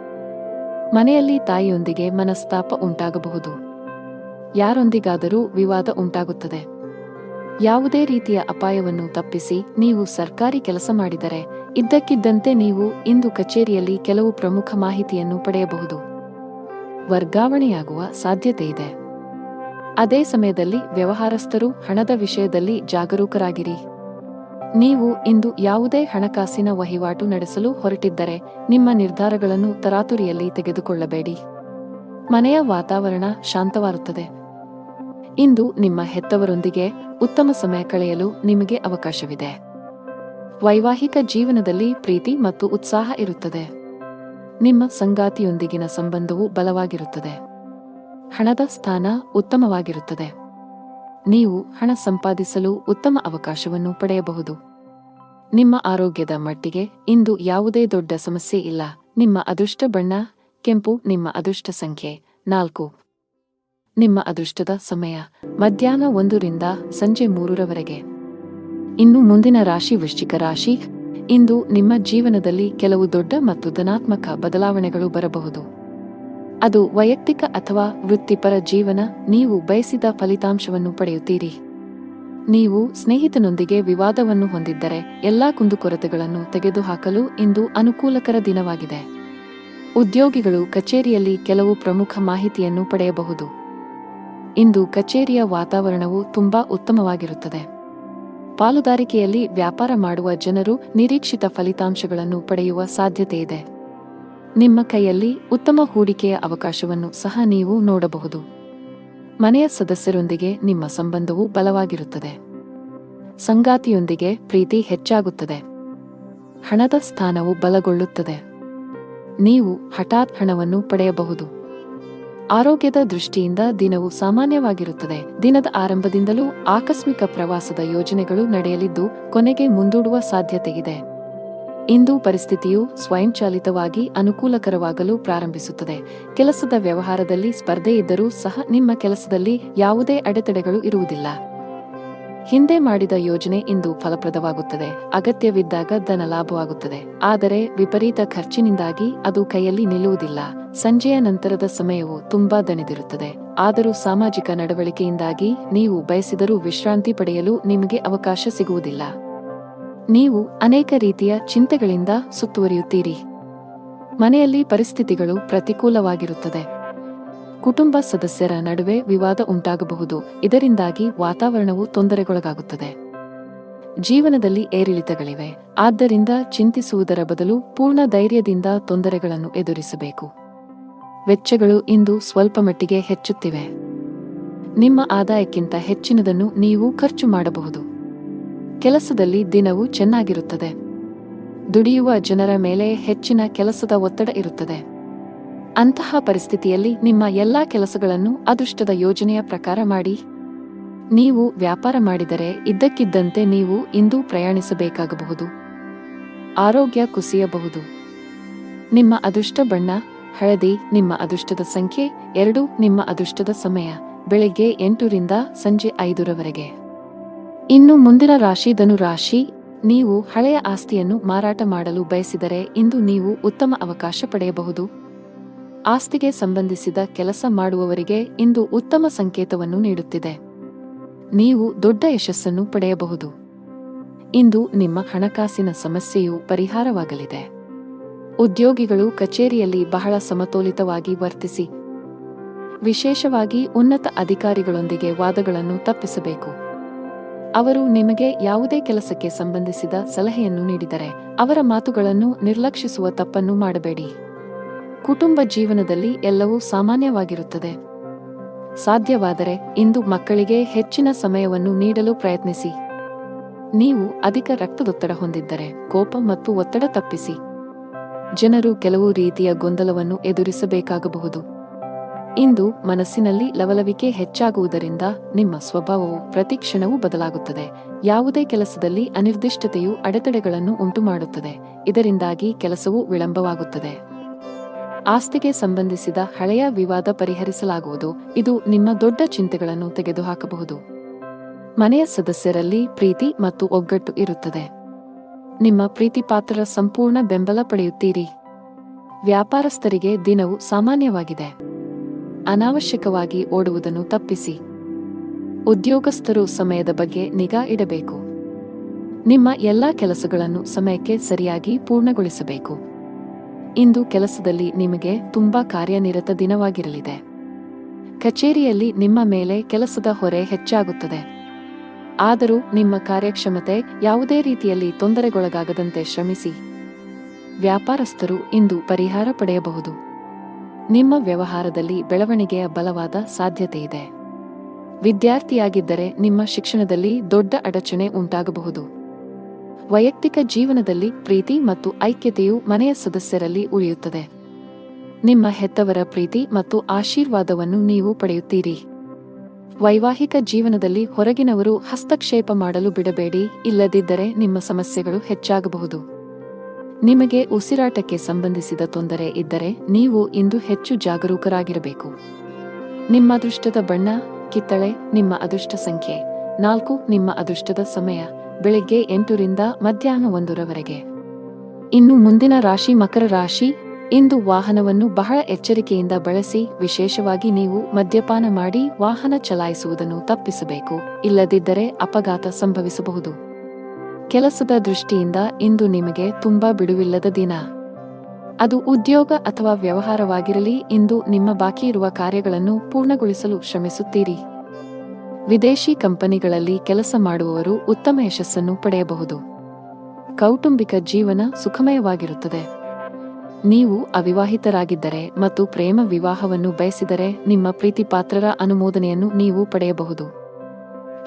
[SPEAKER 1] ಮನೆಯಲ್ಲಿ ತಾಯಿಯೊಂದಿಗೆ ಮನಸ್ತಾಪ ಉಂಟಾಗಬಹುದು. ಯಾರೊಂದಿಗಾದರೂ ವಿವಾದ ಉಂಟಾಗುತ್ತದೆ. ಯಾವುದೇ ರೀತಿಯ ಅಪಾಯವನ್ನು ತಪ್ಪಿಸಿ ನೀವು ಸರ್ಕಾರಿ ಕೆಲಸ ಮಾಡಿದರೆ ಇದ್ದಕ್ಕಿದ್ದಂತೆ ನೀವು ಇಂದು ಕಚೇರಿಯಲ್ಲಿ ಕೆಲವು ಪ್ರಮುಖ ಮಾಹಿತಿಯನ್ನು ಪಡೆಯಬಹುದು. ವರ್ಗಾವಣೆಯಾಗುವ ಸಾಧ್ಯತೆಯಿದೆ. ಅದೇ ಸಮಯದಲ್ಲಿ ವ್ಯವಹಾರಸ್ಥರು ಹಣದ ವಿಷಯದಲ್ಲಿ ಜಾಗರೂಕರಾಗಿರಿ. ನೀವು ಇಂದು ಯಾವುದೇ ಹಣಕಾಸಿನ ವಹಿವಾಟು ನಡೆಸಲು ಹೊರಟಿದ್ದರೆ ನಿಮ್ಮ ನಿರ್ಧಾರಗಳನ್ನು ತರಾತುರಿಯಲ್ಲಿ ತೆಗೆದುಕೊಳ್ಳಬೇಡಿ. ಮನೆಯ ವಾತಾವರಣ ಶಾಂತವಾಗುತ್ತದೆ. ಇಂದು ನಿಮ್ಮ ಹೆತ್ತವರೊಂದಿಗೆ ಉತ್ತಮ ಸಮಯ ಕಳೆಯಲು ನಿಮಗೆ ಅವಕಾಶವಿದೆ. ವೈವಾಹಿಕ ಜೀವನದಲ್ಲಿ ಪ್ರೀತಿ ಮತ್ತು ಉತ್ಸಾಹ ಇರುತ್ತದೆ. ನಿಮ್ಮ ಸಂಗಾತಿಯೊಂದಿಗಿನ ಸಂಬಂಧವು ಬಲವಾಗಿರುತ್ತದೆ. ಹಣದ ಸ್ಥಾನ ಉತ್ತಮವಾಗಿರುತ್ತದೆ. ನೀವು ಹಣ ಸಂಪಾದಿಸಲು ಉತ್ತಮ ಅವಕಾಶವನ್ನು ಪಡೆಯಬಹುದು. ನಿಮ್ಮ ಆರೋಗ್ಯದ ಮಟ್ಟಿಗೆ ಇಂದು ಯಾವುದೇ ದೊಡ್ಡ ಸಮಸ್ಯೆ ಇಲ್ಲ. ನಿಮ್ಮ ಅದೃಷ್ಟ ಬಣ್ಣ ಕೆಂಪು. ನಿಮ್ಮ ಅದೃಷ್ಟ ಸಂಖ್ಯೆ 4. ನಿಮ್ಮ ಅದೃಷ್ಟದ ಸಮಯ ಮಧ್ಯಾಹ್ನ 1 ರಿಂದ ಸಂಜೆ 3ರವರೆಗೆ. ಇನ್ನು ಮುಂದಿನ ರಾಶಿ ವೃಶ್ಚಿಕ ರಾಶಿ. ಇಂದು ನಿಮ್ಮ ಜೀವನದಲ್ಲಿ ಕೆಲವು ದೊಡ್ಡ ಮತ್ತು ಧನಾತ್ಮಕ ಬದಲಾವಣೆಗಳು ಬರಬಹುದು. ಅದು ವೈಯಕ್ತಿಕ ಅಥವಾ ವೃತ್ತಿಪರ ಜೀವನ. ನೀವು ಬಯಸಿದ ಫಲಿತಾಂಶವನ್ನು ಪಡೆಯುತ್ತೀರಿ. ನೀವು ಸ್ನೇಹಿತನೊಂದಿಗೆ ವಿವಾದವನ್ನು ಹೊಂದಿದ್ದರೆ ಎಲ್ಲಾ ಕುಂದುಕೊರತೆಗಳನ್ನು ತೆಗೆದುಹಾಕಲು ಇಂದು ಅನುಕೂಲಕರ ದಿನವಾಗಿದೆ. ಉದ್ಯೋಗಿಗಳು ಕಚೇರಿಯಲ್ಲಿ ಕೆಲವು ಪ್ರಮುಖ ಮಾಹಿತಿಯನ್ನು ಪಡೆಯಬಹುದು. ಇಂದು ಕಚೇರಿಯ ವಾತಾವರಣವು ತುಂಬಾ ಉತ್ತಮವಾಗಿರುತ್ತದೆ. ಪಾಲುದಾರಿಕೆಯಲ್ಲಿ ವ್ಯಾಪಾರ ಮಾಡುವ ಜನರು ನಿರೀಕ್ಷಿತ ಫಲಿತಾಂಶಗಳನ್ನು ಪಡೆಯುವ ಸಾಧ್ಯತೆಯಿದೆ. ನಿಮ್ಮ ಕೈಯಲ್ಲಿ ಉತ್ತಮ ಹೂಡಿಕೆಯ ಅವಕಾಶವನ್ನು ಸಹ ನೀವು ನೋಡಬಹುದು. ಮನೆಯ ಸದಸ್ಯರೊಂದಿಗೆ ನಿಮ್ಮ ಸಂಬಂಧವು ಬಲವಾಗಿರುತ್ತದೆ. ಸಂಗಾತಿಯೊಂದಿಗೆ ಪ್ರೀತಿ ಹೆಚ್ಚಾಗುತ್ತದೆ. ಹಣದ ಸ್ಥಾನವು ಬಲಗೊಳ್ಳುತ್ತದೆ. ನೀವು ಹಠಾತ್ ಹಣವನ್ನು ಪಡೆಯಬಹುದು. ಆರೋಗ್ಯದ ದೃಷ್ಟಿಯಿಂದ ದಿನವು ಸಾಮಾನ್ಯವಾಗಿರುತ್ತದೆ. ದಿನದ ಆರಂಭದಿಂದಲೂ ಆಕಸ್ಮಿಕ ಪ್ರವಾಸದ ಯೋಜನೆಗಳು ನಡೆಯಲಿದ್ದು ಕೊನೆಗೆ ಮುಂದೂಡುವ ಸಾಧ್ಯತೆಯಿದೆ. ಇಂದು ಪರಿಸ್ಥಿತಿಯು ಸ್ವಯಂಚಾಲಿತವಾಗಿ ಅನುಕೂಲಕರವಾಗಲು ಪ್ರಾರಂಭಿಸುತ್ತದೆ. ಕೆಲಸದ ವ್ಯವಹಾರದಲ್ಲಿ ಸ್ಪರ್ಧೆ ಇದ್ದರೂ ಸಹ ನಿಮ್ಮ ಕೆಲಸದಲ್ಲಿ ಯಾವುದೇ ಅಡೆತಡೆಗಳು ಇರುವುದಿಲ್ಲ. ಹಿಂದೆ ಮಾಡಿದ ಯೋಜನೆ ಇಂದು ಫಲಪ್ರದವಾಗುತ್ತದೆ. ಅಗತ್ಯವಿದ್ದಾಗ ಧನ ಲಾಭವಾಗುತ್ತದೆ. ಆದರೆ ವಿಪರೀತ ಖರ್ಚಿನಿಂದಾಗಿ ಅದು ಕೈಯಲ್ಲಿ ನಿಲ್ಲುವುದಿಲ್ಲ. ಸಂಜೆಯ ನಂತರದ ಸಮಯವು ತುಂಬಾ ದಣಿದಿರುತ್ತದೆ. ಆದರೂ ಸಾಮಾಜಿಕ ನಡವಳಿಕೆಯಿಂದಾಗಿ ನೀವು ಬಯಸಿದರೂ ವಿಶ್ರಾಂತಿ ಪಡೆಯಲು ನಿಮಗೆ ಅವಕಾಶ ಸಿಗುವುದಿಲ್ಲ. ನೀವು ಅನೇಕ ರೀತಿಯ ಚಿಂತೆಗಳಿಂದ ಸುತ್ತುವರಿಯುತ್ತೀರಿ. ಮನೆಯಲ್ಲಿ ಪರಿಸ್ಥಿತಿಗಳು ಪ್ರತಿಕೂಲವಾಗಿರುತ್ತದೆ. ಕುಟುಂಬ ಸದಸ್ಯರ ನಡುವೆ ವಿವಾದ ಉಂಟಾಗಬಹುದು. ಇದರಿಂದಾಗಿ ವಾತಾವರಣವು ತೊಂದರೆಗೊಳಗಾಗುತ್ತದೆ. ಜೀವನದಲ್ಲಿ ಏರಿಳಿತಗಳಿವೆ. ಆದ್ದರಿಂದ ಚಿಂತಿಸುವುದರ ಬದಲು ಪೂರ್ಣ ಧೈರ್ಯದಿಂದ ತೊಂದರೆಗಳನ್ನು ಎದುರಿಸಬೇಕು. ವೆಚ್ಚಗಳು ಇಂದು ಸ್ವಲ್ಪ ಮಟ್ಟಿಗೆ ಹೆಚ್ಚುತ್ತಿವೆ. ನಿಮ್ಮ ಆದಾಯಕ್ಕಿಂತ ಹೆಚ್ಚಿನದನ್ನು ನೀವು ಖರ್ಚು ಮಾಡಬಹುದು. ಕೆಲಸದಲ್ಲಿ ದಿನವು ಚೆನ್ನಾಗಿರುತ್ತದೆ. ದುಡಿಯುವ ಜನರ ಮೇಲೆ ಹೆಚ್ಚಿನ ಕೆಲಸದ ಒತ್ತಡ ಇರುತ್ತದೆ. ಅಂತಹ ಪರಿಸ್ಥಿತಿಯಲ್ಲಿ ನಿಮ್ಮ ಎಲ್ಲಾ ಕೆಲಸಗಳನ್ನು ಅದೃಷ್ಟದ ಯೋಜನೆಯ ಪ್ರಕಾರ ಮಾಡಿ. ನೀವು ವ್ಯಾಪಾರ ಮಾಡಿದರೆ ಇದ್ದಕ್ಕಿದ್ದಂತೆ ನೀವು ಇಂದು ಪ್ರಯಾಣಿಸಬೇಕಾಗಬಹುದು. ಆರೋಗ್ಯ ಕುಸಿಯಬಹುದು. ನಿಮ್ಮ ಅದೃಷ್ಟ ಬಣ್ಣ ಹಳದಿ. ನಿಮ್ಮ ಅದೃಷ್ಟದ ಸಂಖ್ಯೆ 2. ನಿಮ್ಮ ಅದೃಷ್ಟದ ಸಮಯ ಬೆಳಿಗ್ಗೆ 8 ರಿಂದ ಸಂಜೆ 5ರವರೆಗೆ. ಇನ್ನು ಮುಂದಿನ ರಾಶಿ ಧನು ರಾಶಿ. ನೀವು ಹಳೆಯ ಆಸ್ತಿಯನ್ನು ಮಾರಾಟ ಮಾಡಲು ಬಯಸಿದರೆ ಇಂದು ನೀವು ಉತ್ತಮ ಅವಕಾಶ ಪಡೆಯಬಹುದು. ಆಸ್ತಿಗೆ ಸಂಬಂಧಿಸಿದ ಕೆಲಸ ಮಾಡುವವರಿಗೆ ಇಂದು ಉತ್ತಮ ಸಂಕೇತವನ್ನು ನೀಡುತ್ತಿದೆ. ನೀವು ದೊಡ್ಡ ಯಶಸ್ಸನ್ನು ಪಡೆಯಬಹುದು. ಇಂದು ನಿಮ್ಮ ಹಣಕಾಸಿನ ಸಮಸ್ಯೆಯು ಪರಿಹಾರವಾಗಲಿದೆ. ಉದ್ಯೋಗಿಗಳು ಕಚೇರಿಯಲ್ಲಿ ಬಹಳ ಸಮತೋಲಿತವಾಗಿ ವರ್ತಿಸಿ. ವಿಶೇಷವಾಗಿ ಉನ್ನತ ಅಧಿಕಾರಿಗಳೊಂದಿಗೆ ವಾದಗಳನ್ನು ತಪ್ಪಿಸಬೇಕು. ಅವರು ನಿಮಗೆ ಯಾವುದೇ ಕೆಲಸಕ್ಕೆ ಸಂಬಂಧಿಸಿದ ಸಲಹೆಯನ್ನು ನೀಡಿದರೆ ಅವರ ಮಾತುಗಳನ್ನು ನಿರ್ಲಕ್ಷಿಸುವ ತಪ್ಪನ್ನು ಮಾಡಬೇಡಿ. ಕುಟುಂಬ ಜೀವನದಲ್ಲಿ ಎಲ್ಲವೂ ಸಾಮಾನ್ಯವಾಗಿರುತ್ತದೆ. ಸಾಧ್ಯವಾದರೆ ಇಂದು ಮಕ್ಕಳಿಗೆ ಹೆಚ್ಚಿನ ಸಮಯವನ್ನು ನೀಡಲು ಪ್ರಯತ್ನಿಸಿ. ನೀವು ಅಧಿಕ ರಕ್ತದೊತ್ತಡ ಹೊಂದಿದ್ದರೆ ಕೋಪ ಮತ್ತು ಒತ್ತಡ ತಪ್ಪಿಸಿ. ಜನರು ಕೆಲವು ರೀತಿಯ ಗೊಂದಲವನ್ನು ಎದುರಿಸಬೇಕಾಗಬಹುದು. ಇಂದು ಮನಸ್ಸಿನಲ್ಲಿ ಲವಲವಿಕೆ ಹೆಚ್ಚಾಗುವುದರಿಂದ ನಿಮ್ಮ ಸ್ವಭಾವವು ಪ್ರತಿಕ್ಷಣವೂ ಬದಲಾಗುತ್ತದೆ. ಯಾವುದೇ ಕೆಲಸದಲ್ಲಿ ಅನಿರ್ದಿಷ್ಟತೆಯು ಅಡೆತಡೆಗಳನ್ನು ಉಂಟುಮಾಡುತ್ತದೆ. ಇದರಿಂದಾಗಿ ಕೆಲಸವು ವಿಳಂಬವಾಗುತ್ತದೆ. ಆಸ್ತಿಗೆ ಸಂಬಂಧಿಸಿದ ಹಳೆಯ ವಿವಾದ ಪರಿಹರಿಸಲಾಗುವುದು. ಇದು ನಿಮ್ಮ ದೊಡ್ಡ ಚಿಂತೆಗಳನ್ನು ತೆಗೆದುಹಾಕಬಹುದು. ಮನೆಯ ಸದಸ್ಯರಲ್ಲಿ ಪ್ರೀತಿ ಮತ್ತು ಒಗ್ಗಟ್ಟು ಇರುತ್ತದೆ. ನಿಮ್ಮ ಪ್ರೀತಿಪಾತ್ರರ ಸಂಪೂರ್ಣ ಬೆಂಬಲ ಪಡೆಯುತ್ತೀರಿ. ವ್ಯಾಪಾರಸ್ಥರಿಗೆ ದಿನವು ಸಾಮಾನ್ಯವಾಗಿದೆ. ಅನಾವಶ್ಯಕವಾಗಿ ಓಡುವುದನ್ನು ತಪ್ಪಿಸಿ. ಉದ್ಯೋಗಸ್ಥರು ಸಮಯದ ಬಗ್ಗೆ ನಿಗಾ ಇಡಬೇಕು. ನಿಮ್ಮ ಎಲ್ಲಾ ಕೆಲಸಗಳನ್ನು ಸಮಯಕ್ಕೆ ಸರಿಯಾಗಿ ಪೂರ್ಣಗೊಳಿಸಬೇಕು. ಇಂದು ಕೆಲಸದಲ್ಲಿ ನಿಮಗೆ ತುಂಬಾ ಕಾರ್ಯನಿರತ ದಿನವಾಗಿರಲಿದೆ. ಕಚೇರಿಯಲ್ಲಿ ನಿಮ್ಮ ಮೇಲೆ ಕೆಲಸದ ಹೊರೆ ಹೆಚ್ಚಾಗುತ್ತದೆ. ಆದರೂ ನಿಮ್ಮ ಕಾರ್ಯಕ್ಷಮತೆ ಯಾವುದೇ ರೀತಿಯಲ್ಲಿ ತೊಂದರೆಗೊಳಗಾಗದಂತೆ ಶ್ರಮಿಸಿ. ವ್ಯಾಪಾರಸ್ಥರು ಇಂದು ಪರಿಹಾರ ಪಡೆಯಬಹುದು. ನಿಮ್ಮ ವ್ಯವಹಾರದಲ್ಲಿ ಬೆಳವಣಿಗೆಯ ಬಲವಾದ ಸಾಧ್ಯತೆಯಿದೆ. ವಿದ್ಯಾರ್ಥಿಯಾಗಿದ್ದರೆ ನಿಮ್ಮ ಶಿಕ್ಷಣದಲ್ಲಿ ದೊಡ್ಡ ಅಡಚಣೆ ಉಂಟಾಗಬಹುದು. ವೈಯಕ್ತಿಕ ಜೀವನದಲ್ಲಿ ಪ್ರೀತಿ ಮತ್ತು ಐಕ್ಯತೆಯು ಮನೆಯ ಸದಸ್ಯರಲ್ಲಿ ಉಳಿಯುತ್ತದೆ. ನಿಮ್ಮ ಹೆತ್ತವರ ಪ್ರೀತಿ ಮತ್ತು ಆಶೀರ್ವಾದವನ್ನು ನೀವು ಪಡೆಯುತ್ತೀರಿ. ವೈವಾಹಿಕ ಜೀವನದಲ್ಲಿ ಹೊರಗಿನವರು ಹಸ್ತಕ್ಷೇಪ ಮಾಡಲು ಬಿಡಬೇಡಿ, ಇಲ್ಲದಿದ್ದರೆ ನಿಮ್ಮ ಸಮಸ್ಯೆಗಳು ಹೆಚ್ಚಾಗಬಹುದು. ನಿಮಗೆ ಉಸಿರಾಟಕ್ಕೆ ಸಂಬಂಧಿಸಿದ ತೊಂದರೆ ಇದ್ದರೆ ನೀವು ಇಂದು ಹೆಚ್ಚು ಜಾಗರೂಕರಾಗಿರಬೇಕು. ನಿಮ್ಮ ಅದೃಷ್ಟದ ಬಣ್ಣ ಕಿತ್ತಳೆ. ನಿಮ್ಮ ಅದೃಷ್ಟ ಸಂಖ್ಯೆ 4. ನಿಮ್ಮ ಅದೃಷ್ಟದ ಸಮಯ ಬೆಳಿಗ್ಗೆ 8 ರಿಂದ ಮಧ್ಯಾಹ್ನ 1 ರವರೆಗೆ. ಇನ್ನು ಮುಂದಿನ ರಾಶಿ ಮಕರ ರಾಶಿ. ಇಂದು ವಾಹನವನ್ನು ಬಹಳ ಎಚ್ಚರಿಕೆಯಿಂದ ಬಳಸಿ. ವಿಶೇಷವಾಗಿ ನೀವು ಮದ್ಯಪಾನ ಮಾಡಿ ವಾಹನ ಚಲಾಯಿಸುವುದನ್ನು ತಪ್ಪಿಸಬೇಕು, ಇಲ್ಲದಿದ್ದರೆ ಅಪಘಾತ ಸಂಭವಿಸಬಹುದು. ಕೆಲಸದ ದೃಷ್ಟಿಯಿಂದ ಇಂದು ನಿಮಗೆ ತುಂಬಾ ಬಿಡುವಿಲ್ಲದ ದಿನ. ಅದು ಉದ್ಯೋಗ ಅಥವಾ ವ್ಯವಹಾರವಾಗಿರಲಿ, ಇಂದು ನಿಮ್ಮ ಬಾಕಿ ಇರುವ ಕಾರ್ಯಗಳನ್ನು ಪೂರ್ಣಗೊಳಿಸಲು ಶ್ರಮಿಸುತ್ತೀರಿ. ವಿದೇಶಿ ಕಂಪನಿಗಳಲ್ಲಿ ಕೆಲಸ ಮಾಡುವವರು ಉತ್ತಮ ಯಶಸ್ಸನ್ನು ಪಡೆಯಬಹುದು. ಕೌಟುಂಬಿಕ ಜೀವನ ಸುಖಮಯವಾಗಿರುತ್ತದೆ. ನೀವು ಅವಿವಾಹಿತರಾಗಿದ್ದರೆ ಮತ್ತು ಪ್ರೇಮ ವಿವಾಹವನ್ನು ಬಯಸಿದರೆ ನಿಮ್ಮ ಪ್ರೀತಿಪಾತ್ರರ ಅನುಮೋದನೆಯನ್ನು ನೀವು ಪಡೆಯಬಹುದು.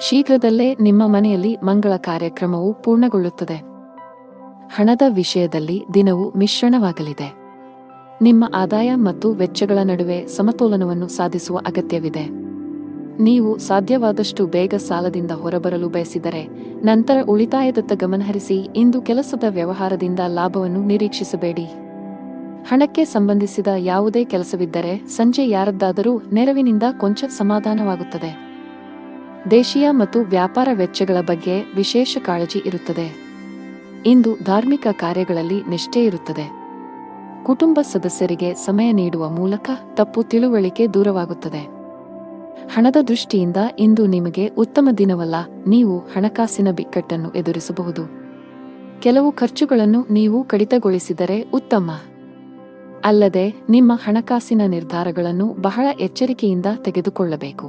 [SPEAKER 1] ಶೀಘ್ರದಲ್ಲೇ ನಿಮ್ಮ ಮನೆಯಲ್ಲಿ ಮಂಗಳ ಕಾರ್ಯಕ್ರಮವು ಪೂರ್ಣಗೊಳ್ಳುತ್ತದೆ. ಹಣದ ವಿಷಯದಲ್ಲಿ ದಿನವು ಮಿಶ್ರಣವಾಗಲಿದೆ. ನಿಮ್ಮ ಆದಾಯ ಮತ್ತು ವೆಚ್ಚಗಳ ನಡುವೆ ಸಮತೋಲನವನ್ನು ಸಾಧಿಸುವ ಅಗತ್ಯವಿದೆ. ನೀವು ಸಾಧ್ಯವಾದಷ್ಟು ಬೇಗ ಸಾಲದಿಂದ ಹೊರಬರಲು ಬಯಸಿದರೆ ನಂತರ ಉಳಿತಾಯದತ್ತ ಗಮನಹರಿಸಿ. ಇಂದು ಕೆಲಸದ ವ್ಯವಹಾರದಿಂದ ಲಾಭವನ್ನು ನಿರೀಕ್ಷಿಸಬೇಡಿ. ಹಣಕ್ಕೆ ಸಂಬಂಧಿಸಿದ ಯಾವುದೇ ಕೆಲಸವಿದ್ದರೆ ಸಂಜೆ ಯಾರದ್ದಾದರೂ ನೆರವಿನಿಂದ ಕೊಂಚ ಸಮಾಧಾನವಾಗುತ್ತದೆ. ದೇಶೀಯ ಮತ್ತು ವ್ಯಾಪಾರ ವೆಚ್ಚಗಳ ಬಗ್ಗೆ ವಿಶೇಷ ಕಾಳಜಿ ಇರುತ್ತದೆ. ಇಂದು ಧಾರ್ಮಿಕ ಕಾರ್ಯಗಳಲ್ಲಿ ನಿಷ್ಠೆ ಇರುತ್ತದೆ. ಕುಟುಂಬ ಸದಸ್ಯರಿಗೆ ಸಮಯ ನೀಡುವ ಮೂಲಕ ತಪ್ಪು ತಿಳುವಳಿಕೆ ದೂರವಾಗುತ್ತದೆ. ಹಣದ ದೃಷ್ಟಿಯಿಂದ ಇಂದು ನಿಮಗೆ ಉತ್ತಮ ದಿನವಲ್ಲ. ನೀವು ಹಣಕಾಸಿನ ಬಿಕ್ಕಟ್ಟನ್ನು ಎದುರಿಸಬಹುದು. ಕೆಲವು ಖರ್ಚುಗಳನ್ನು ನೀವು ಕಡಿತಗೊಳಿಸಿದರೆ ಉತ್ತಮ. ಅಲ್ಲದೆ ನಿಮ್ಮ ಹಣಕಾಸಿನ ನಿರ್ಧಾರಗಳನ್ನು ಬಹಳ ಎಚ್ಚರಿಕೆಯಿಂದ ತೆಗೆದುಕೊಳ್ಳಬೇಕು.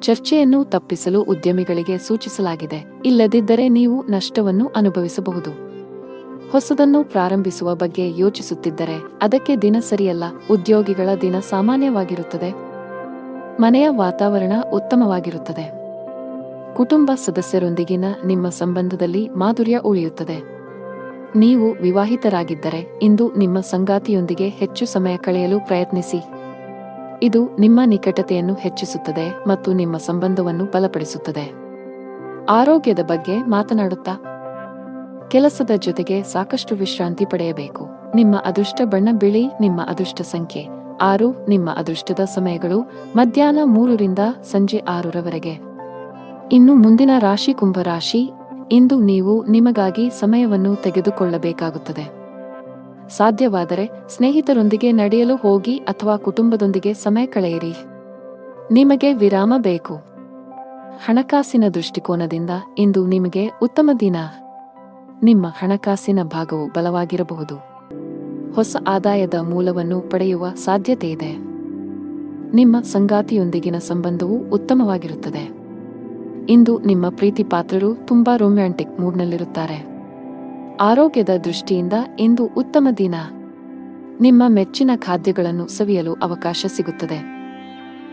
[SPEAKER 1] ಚರ್ಚೆಯನ್ನು ತಪ್ಪಿಸಲು ಉದ್ಯಮಿಗಳಿಗೆ ಸೂಚಿಸಲಾಗಿದೆ, ಇಲ್ಲದಿದ್ದರೆ ನೀವು ನಷ್ಟವನ್ನು ಅನುಭವಿಸಬಹುದು. ಹೊಸದನ್ನು ಪ್ರಾರಂಭಿಸುವ ಬಗ್ಗೆ ಯೋಚಿಸುತ್ತಿದ್ದರೆ ಅದಕ್ಕೆ ದಿನ ಸರಿಯಲ್ಲ. ಉದ್ಯೋಗಿಗಳ ದಿನ ಸಾಮಾನ್ಯವಾಗಿರುತ್ತದೆ. ಮನೆಯ ವಾತಾವರಣ ಉತ್ತಮವಾಗಿರುತ್ತದೆ. ಕುಟುಂಬ ಸದಸ್ಯರೊಂದಿಗಿನ ನಿಮ್ಮ ಸಂಬಂಧದಲ್ಲಿ ಮಾಧುರ್ಯ ಉಳಿಯುತ್ತದೆ. ನೀವು ವಿವಾಹಿತರಾಗಿದ್ದರೆ ಇಂದು ನಿಮ್ಮ ಸಂಗಾತಿಯೊಂದಿಗೆ ಹೆಚ್ಚು ಸಮಯ ಕಳೆಯಲು ಪ್ರಯತ್ನಿಸಿ. ಇದು ನಿಮ್ಮ ನಿಕಟತೆಯನ್ನು ಹೆಚ್ಚಿಸುತ್ತದೆ ಮತ್ತು ನಿಮ್ಮ ಸಂಬಂಧವನ್ನು ಬಲಪಡಿಸುತ್ತದೆ. ಆರೋಗ್ಯದ ಬಗ್ಗೆ ಮಾತನಾಡುತ್ತಾ ಕೆಲಸದ ಜೊತೆಗೆ ಸಾಕಷ್ಟು ವಿಶ್ರಾಂತಿ ಪಡೆಯಬೇಕು. ನಿಮ್ಮ ಅದೃಷ್ಟ ಬಣ್ಣ ಬಿಳಿ. ನಿಮ್ಮ ಅದೃಷ್ಟ ಸಂಖ್ಯೆ 6. ನಿಮ್ಮ ಅದೃಷ್ಟದ ಸಮಯಗಳು ಮಧ್ಯಾಹ್ನ 3 ರಿಂದ ಸಂಜೆ 6 ರವರೆಗೆ. ಇನ್ನು ಮುಂದಿನ ರಾಶಿ ಕುಂಭರಾಶಿ. ಇಂದು ನೀವು ನಿಮಗಾಗಿ ಸಮಯವನ್ನು ತೆಗೆದುಕೊಳ್ಳಬೇಕಾಗುತ್ತದೆ. ಸಾಧ್ಯವಾದರೆ ಸ್ನೇಹಿತರೊಂದಿಗೆ ನಡೆಯಲು ಹೋಗಿ ಅಥವಾ ಕುಟುಂಬದೊಂದಿಗೆ ಸಮಯ ಕಳೆಯಿರಿ. ನಿಮಗೆ ವಿರಾಮ ಬೇಕು. ಹಣಕಾಸಿನ ದೃಷ್ಟಿಕೋನದಿಂದ ಇಂದು ನಿಮಗೆ ಉತ್ತಮ ದಿನ. ನಿಮ್ಮ ಹಣಕಾಸಿನ ಭಾಗವು ಬಲವಾಗಿರಬಹುದು. ಹೊಸ ಆದಾಯದ ಮೂಲವನ್ನು ಪಡೆಯುವ ಸಾಧ್ಯತೆಯಿದೆ. ನಿಮ್ಮ ಸಂಗಾತಿಯೊಂದಿಗಿನ ಸಂಬಂಧವು ಉತ್ತಮವಾಗಿರುತ್ತದೆ. ಇಂದು ನಿಮ್ಮ ಪ್ರೀತಿ ಪಾತ್ರರು ತುಂಬಾ ರೊಮ್ಯಾಂಟಿಕ್ ಮೂಡ್ನಲ್ಲಿರುತ್ತಾರೆ. ಆರೋಗ್ಯದ ದೃಷ್ಟಿಯಿಂದ ಇಂದು ಉತ್ತಮ ದಿನ. ನಿಮ್ಮ ಮೆಚ್ಚಿನ ಖಾದ್ಯಗಳನ್ನು ಸವಿಯಲು ಅವಕಾಶ ಸಿಗುತ್ತದೆ.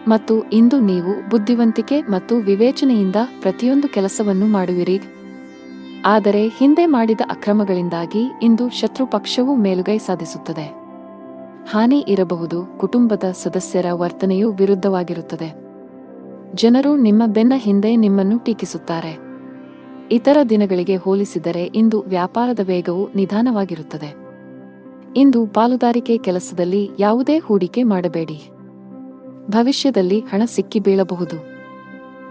[SPEAKER 1] ಮತ್ತು ಇಂದು ನೀವು ಬುದ್ಧಿವಂತಿಕೆ ಮತ್ತು ವಿವೇಚನೆಯಿಂದ ಪ್ರತಿಯೊಂದು ಕೆಲಸವನ್ನು ಮಾಡುವಿರಿ. ಆದರೆ ಹಿಂದೆ ಮಾಡಿದ ಅಕ್ರಮಗಳಿಂದಾಗಿ ಇಂದು ಶತ್ರು ಪಕ್ಷವು ಮೇಲುಗೈ ಸಾಧಿಸುತ್ತದೆ. ಹಾನಿ ಇರಬಹುದು. ಕುಟುಂಬದ ಸದಸ್ಯರ ವರ್ತನೆಯು ವಿರುದ್ಧವಾಗಿರುತ್ತದೆ. ಜನರು ನಿಮ್ಮ ಬೆನ್ನ ಹಿಂದೆ ನಿಮ್ಮನ್ನು ಟೀಕಿಸುತ್ತಾರೆ. ಇತರ ದಿನಗಳಿಗೆ ಹೋಲಿಸಿದರೆ ಇಂದು ವ್ಯಾಪಾರದ ವೇಗವು ನಿಧಾನವಾಗಿರುತ್ತದೆ. ಇಂದು ಪಾಲುದಾರಿಕೆ ಕೆಲಸದಲ್ಲಿ ಯಾವುದೇ ಹೂಡಿಕೆ ಮಾಡಬೇಡಿ. ಭವಿಷ್ಯದಲ್ಲಿ ಹಣ ಸಿಕ್ಕಿ ಬೀಳಬಹುದು.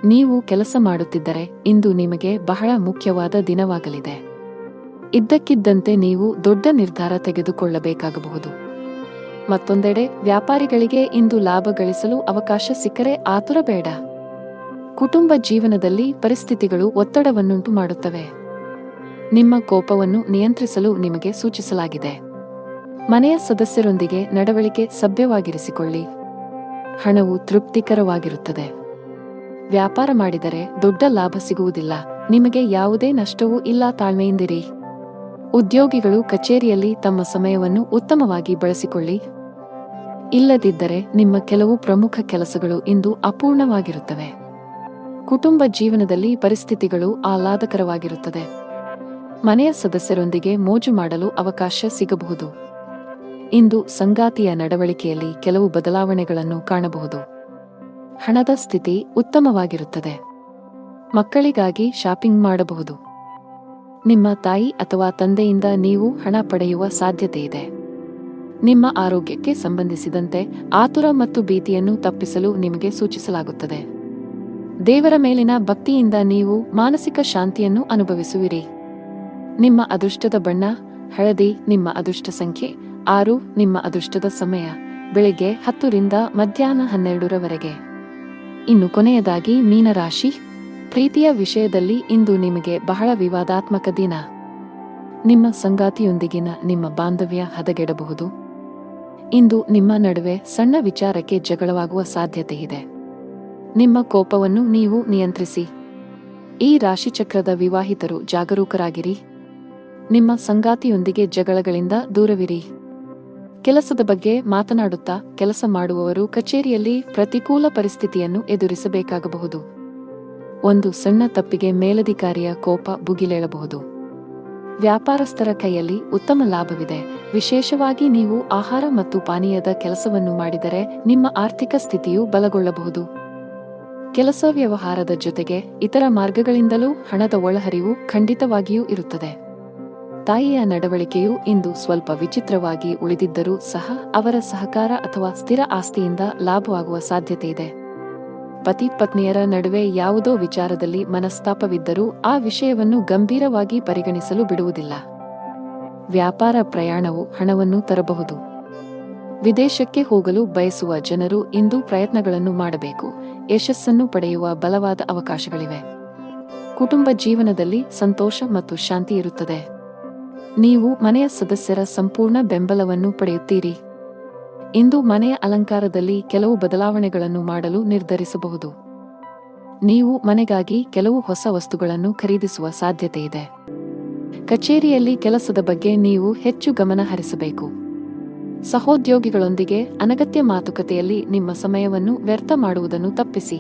[SPEAKER 1] ನೀವು ಕೆಲಸ ಮಾಡುತ್ತಿದ್ದರೆ ಇಂದು ನಿಮಗೆ ಬಹಳ ಮುಖ್ಯವಾದ ದಿನವಾಗಲಿದೆ. ಇದ್ದಕ್ಕಿದ್ದಂತೆ ನೀವು ದೊಡ್ಡ ನಿರ್ಧಾರ ತೆಗೆದುಕೊಳ್ಳಬೇಕಾಗಬಹುದು. ಮತ್ತೊಂದೆಡೆ ವ್ಯಾಪಾರಿಗಳಿಗೆ ಇಂದು ಲಾಭ ಗಳಿಸಲು ಅವಕಾಶ ಸಿಕ್ಕರೆ ಆತುರ ಬೇಡ. ಕುಟುಂಬ ಜೀವನದಲ್ಲಿ ಪರಿಸ್ಥಿತಿಗಳು ಒತ್ತಡವನ್ನುಂಟು ಮಾಡುತ್ತವೆ. ನಿಮ್ಮ ಕೋಪವನ್ನು ನಿಯಂತ್ರಿಸಲು ನಿಮಗೆ ಸೂಚಿಸಲಾಗಿದೆ. ಮನೆಯ ಸದಸ್ಯರೊಂದಿಗೆ ನಡವಳಿಕೆ ಸಭ್ಯವಾಗಿರಿಸಿಕೊಳ್ಳಿ. ಹಣವು ತೃಪ್ತಿಕರವಾಗಿರುತ್ತದೆ. ವ್ಯಾಪಾರ ಮಾಡಿದರೆ ದೊಡ್ಡ ಲಾಭ ಸಿಗುವುದಿಲ್ಲ. ನಿಮಗೆ ಯಾವುದೇ ನಷ್ಟವೂ ಇಲ್ಲ. ತಾಳ್ಮೆಯಿಂದಿರಿ. ಉದ್ಯೋಗಿಗಳು ಕಚೇರಿಯಲ್ಲಿ ತಮ್ಮ ಸಮಯವನ್ನು ಉತ್ತಮವಾಗಿ ಬಳಸಿಕೊಳ್ಳಿ. ಇಲ್ಲದಿದ್ದರೆ ನಿಮ್ಮ ಕೆಲವು ಪ್ರಮುಖ ಕೆಲಸಗಳು ಇಂದು ಅಪೂರ್ಣವಾಗಿರುತ್ತವೆ. ಕುಟುಂಬ ಜೀವನದಲ್ಲಿ ಪರಿಸ್ಥಿತಿಗಳು ಆಹ್ಲಾದಕರವಾಗಿರುತ್ತದೆ. ಮನೆಯ ಸದಸ್ಯರೊಂದಿಗೆ ಮೋಜು ಮಾಡಲು ಅವಕಾಶ ಸಿಗಬಹುದು. ಇಂದು ಸಂಗಾತಿಯ ನಡವಳಿಕೆಯಲ್ಲಿ ಕೆಲವು ಬದಲಾವಣೆಗಳನ್ನು ಕಾಣಬಹುದು. ಹಣದ ಸ್ಥಿತಿ ಉತ್ತಮವಾಗಿರುತ್ತದೆ. ಮಕ್ಕಳಿಗಾಗಿ ಶಾಪಿಂಗ್ ಮಾಡಬಹುದು. ನಿಮ್ಮ ತಾಯಿ ಅಥವಾ ತಂದೆಯಿಂದ ನೀವು ಹಣ ಪಡೆಯುವ ಸಾಧ್ಯತೆಯಿದೆ. ನಿಮ್ಮ ಆರೋಗ್ಯಕ್ಕೆ ಸಂಬಂಧಿಸಿದಂತೆ ಆತುರ ಮತ್ತು ಭೀತಿಯನ್ನು ತಪ್ಪಿಸಲು ನಿಮಗೆ ಸೂಚಿಸಲಾಗುತ್ತದೆ. ದೇವರ ಮೇಲಿನ ಭಕ್ತಿಯಿಂದ ನೀವು ಮಾನಸಿಕ ಶಾಂತಿಯನ್ನು ಅನುಭವಿಸುವಿರಿ. ನಿಮ್ಮ ಅದೃಷ್ಟದ ಬಣ್ಣ ಹಳದಿ. ನಿಮ್ಮ ಅದೃಷ್ಟ ಸಂಖ್ಯೆ 6. ನಿಮ್ಮ ಅದೃಷ್ಟದ ಸಮಯ ಬೆಳಿಗ್ಗೆ 10 ರಿಂದ ಮಧ್ಯಾಹ್ನ 12ರವರೆಗೆ. ಇನ್ನು ಕೊನೆಯದಾಗಿ ಮೀನರಾಶಿ. ಪ್ರೀತಿಯ ವಿಷಯದಲ್ಲಿ ಇಂದು ನಿಮಗೆ ಬಹಳ ವಿವಾದಾತ್ಮಕ ದಿನ. ನಿಮ್ಮ ಸಂಗಾತಿಯೊಂದಿಗಿನ ನಿಮ್ಮ ಬಾಂಧವ್ಯ ಹದಗೆಡಬಹುದು. ಇಂದು ನಿಮ್ಮ ನಡುವೆ ಸಣ್ಣ ವಿಚಾರಕ್ಕೆ ಜಗಳವಾಗುವ ಸಾಧ್ಯತೆಯಿದೆ. ನಿಮ್ಮ ಕೋಪವನ್ನು ನೀವು ನಿಯಂತ್ರಿಸಿ. ಈ ರಾಶಿಚಕ್ರದ ವಿವಾಹಿತರು ಜಾಗರೂಕರಾಗಿರಿ. ನಿಮ್ಮ ಸಂಗಾತಿಯೊಂದಿಗೆ ಜಗಳಗಳಿಂದ ದೂರವಿರಿ. ಕೆಲಸದ ಬಗ್ಗೆ ಮಾತನಾಡುತ್ತಾ ಕೆಲಸ ಮಾಡುವವರು ಕಚೇರಿಯಲ್ಲಿ ಪ್ರತಿಕೂಲ ಪರಿಸ್ಥಿತಿಯನ್ನು ಎದುರಿಸಬೇಕಾಗಬಹುದು. ಒಂದು ಸಣ್ಣ ತಪ್ಪಿಗೆ ಮೇಲಧಿಕಾರಿಯ ಕೋಪ ಭುಗಿಲೇಳಬಹುದು. ವ್ಯಾಪಾರಸ್ಥರ ಕೈಯಲ್ಲಿ ಉತ್ತಮ ಲಾಭವಿದೆ. ವಿಶೇಷವಾಗಿ ನೀವು ಆಹಾರ ಮತ್ತು ಪಾನೀಯದ ಕೆಲಸವನ್ನು ಮಾಡಿದರೆ ನಿಮ್ಮ ಆರ್ಥಿಕ ಸ್ಥಿತಿಯು ಬಲಗೊಳ್ಳಬಹುದು. ಕೆಲಸ ವ್ಯವಹಾರದ ಜೊತೆಗೆ ಇತರ ಮಾರ್ಗಗಳಿಂದಲೂ ಹಣದ ಒಳಹರಿವು ಖಂಡಿತವಾಗಿಯೂ ಇರುತ್ತದೆ. ತಾಯಿಯ ನಡವಳಿಕೆಯು ಇಂದು ಸ್ವಲ್ಪ ವಿಚಿತ್ರವಾಗಿ ಉಳಿದಿದ್ದರೂ ಸಹ ಅವರ ಸಹಕಾರ ಅಥವಾ ಸ್ಥಿರ ಆಸ್ತಿಯಿಂದ ಲಾಭವಾಗುವ ಸಾಧ್ಯತೆಯಿದೆ. ಪತಿ ಪತ್ನಿಯರ ನಡುವೆ ಯಾವುದೋ ವಿಚಾರದಲ್ಲಿ ಮನಸ್ತಾಪವಿದ್ದರೂ ಆ ವಿಷಯವನ್ನು ಗಂಭೀರವಾಗಿ ಪರಿಗಣಿಸಲು ಬಿಡುವುದಿಲ್ಲ. ವ್ಯಾಪಾರ ಪ್ರಯಾಣವು ಹಣವನ್ನು ತರಬಹುದು. ವಿದೇಶಕ್ಕೆ ಹೋಗಲು ಬಯಸುವ ಜನರು ಇಂದು ಪ್ರಯತ್ನಗಳನ್ನು ಮಾಡಬೇಕು. ಯಶಸ್ಸನ್ನು ಪಡೆಯುವ ಬಲವಾದ ಅವಕಾಶಗಳಿವೆ. ಕುಟುಂಬ ಜೀವನದಲ್ಲಿ ಸಂತೋಷ ಮತ್ತು ಶಾಂತಿ ಇರುತ್ತದೆ. ನೀವು ಮನೆಯ ಸದಸ್ಯರ ಸಂಪೂರ್ಣ ಬೆಂಬಲವನ್ನು ಪಡೆಯುತ್ತೀರಿ. ಇಂದು ಮನೆಯ ಅಲಂಕಾರದಲ್ಲಿ ಕೆಲವು ಬದಲಾವಣೆಗಳನ್ನು ಮಾಡಲು ನಿರ್ಧರಿಸಬಹುದು. ನೀವು ಮನೆಗಾಗಿ ಕೆಲವು ಹೊಸ ವಸ್ತುಗಳನ್ನು ಖರೀದಿಸುವ ಸಾಧ್ಯತೆಯಿದೆ. ಕಚೇರಿಯಲ್ಲಿ ಕೆಲಸದ ಬಗ್ಗೆ ನೀವು ಹೆಚ್ಚು ಗಮನ ಹರಿಸಬೇಕು. ಸಹೋದ್ಯೋಗಿಗಳೊಂದಿಗೆ ಅನಗತ್ಯ ಮಾತುಕತೆಯಲ್ಲಿ ನಿಮ್ಮ ಸಮಯವನ್ನು ವ್ಯರ್ಥ ಮಾಡುವುದನ್ನು ತಪ್ಪಿಸಿ.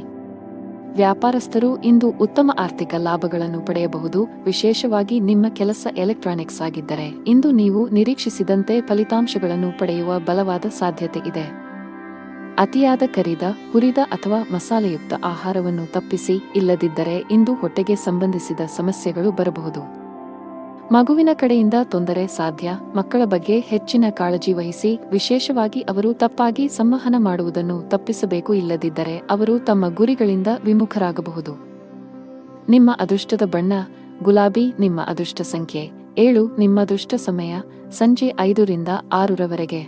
[SPEAKER 1] ವ್ಯಾಪಾರಸ್ಥರು ಇಂದು ಉತ್ತಮ ಆರ್ಥಿಕ ಲಾಭಗಳನ್ನು ಪಡೆಯಬಹುದು. ವಿಶೇಷವಾಗಿ ನಿಮ್ಮ ಕೆಲಸ ಎಲೆಕ್ಟ್ರಾನಿಕ್ಸ್ ಆಗಿದ್ದರೆ ಇಂದು ನೀವು ನಿರೀಕ್ಷಿಸಿದಂತೆ ಫಲಿತಾಂಶಗಳನ್ನು ಪಡೆಯುವ ಬಲವಾದ ಸಾಧ್ಯತೆ ಇದೆ. ಅತಿಯಾದ ಕರಿದ, ಹುರಿದ ಅಥವಾ ಮಸಾಲೆಯುಕ್ತ ಆಹಾರವನ್ನು ತಪ್ಪಿಸಿ. ಇಲ್ಲದಿದ್ದರೆ ಇಂದು ಹೊಟ್ಟೆಗೆ ಸಂಬಂಧಿಸಿದ ಸಮಸ್ಯೆಗಳು ಬರಬಹುದು. ಮಗುವಿನ ಕಡೆಯಿಂದ ತೊಂದರೆ ಸಾಧ್ಯ. ಮಕ್ಕಳ ಬಗ್ಗೆ ಹೆಚ್ಚಿನ ಕಾಳಜಿ ವಹಿಸಿ. ವಿಶೇಷವಾಗಿ ಅವರು ತಪ್ಪಾಗಿ ಸಂವಹನ ಮಾಡುವುದನ್ನು ತಪ್ಪಿಸಬೇಕು. ಇಲ್ಲದಿದ್ದರೆ ಅವರು ತಮ್ಮ ಗುರಿಗಳಿಂದ ವಿಮುಖರಾಗಬಹುದು. ನಿಮ್ಮ ಅದೃಷ್ಟದ ಬಣ್ಣ ಗುಲಾಬಿ. ನಿಮ್ಮ ಅದೃಷ್ಟ ಸಂಖ್ಯೆ 7. ನಿಮ್ಮ ಅದೃಷ್ಟ ಸಮಯ ಸಂಜೆ 5 ರಿಂದ 6ರವರೆಗೆ.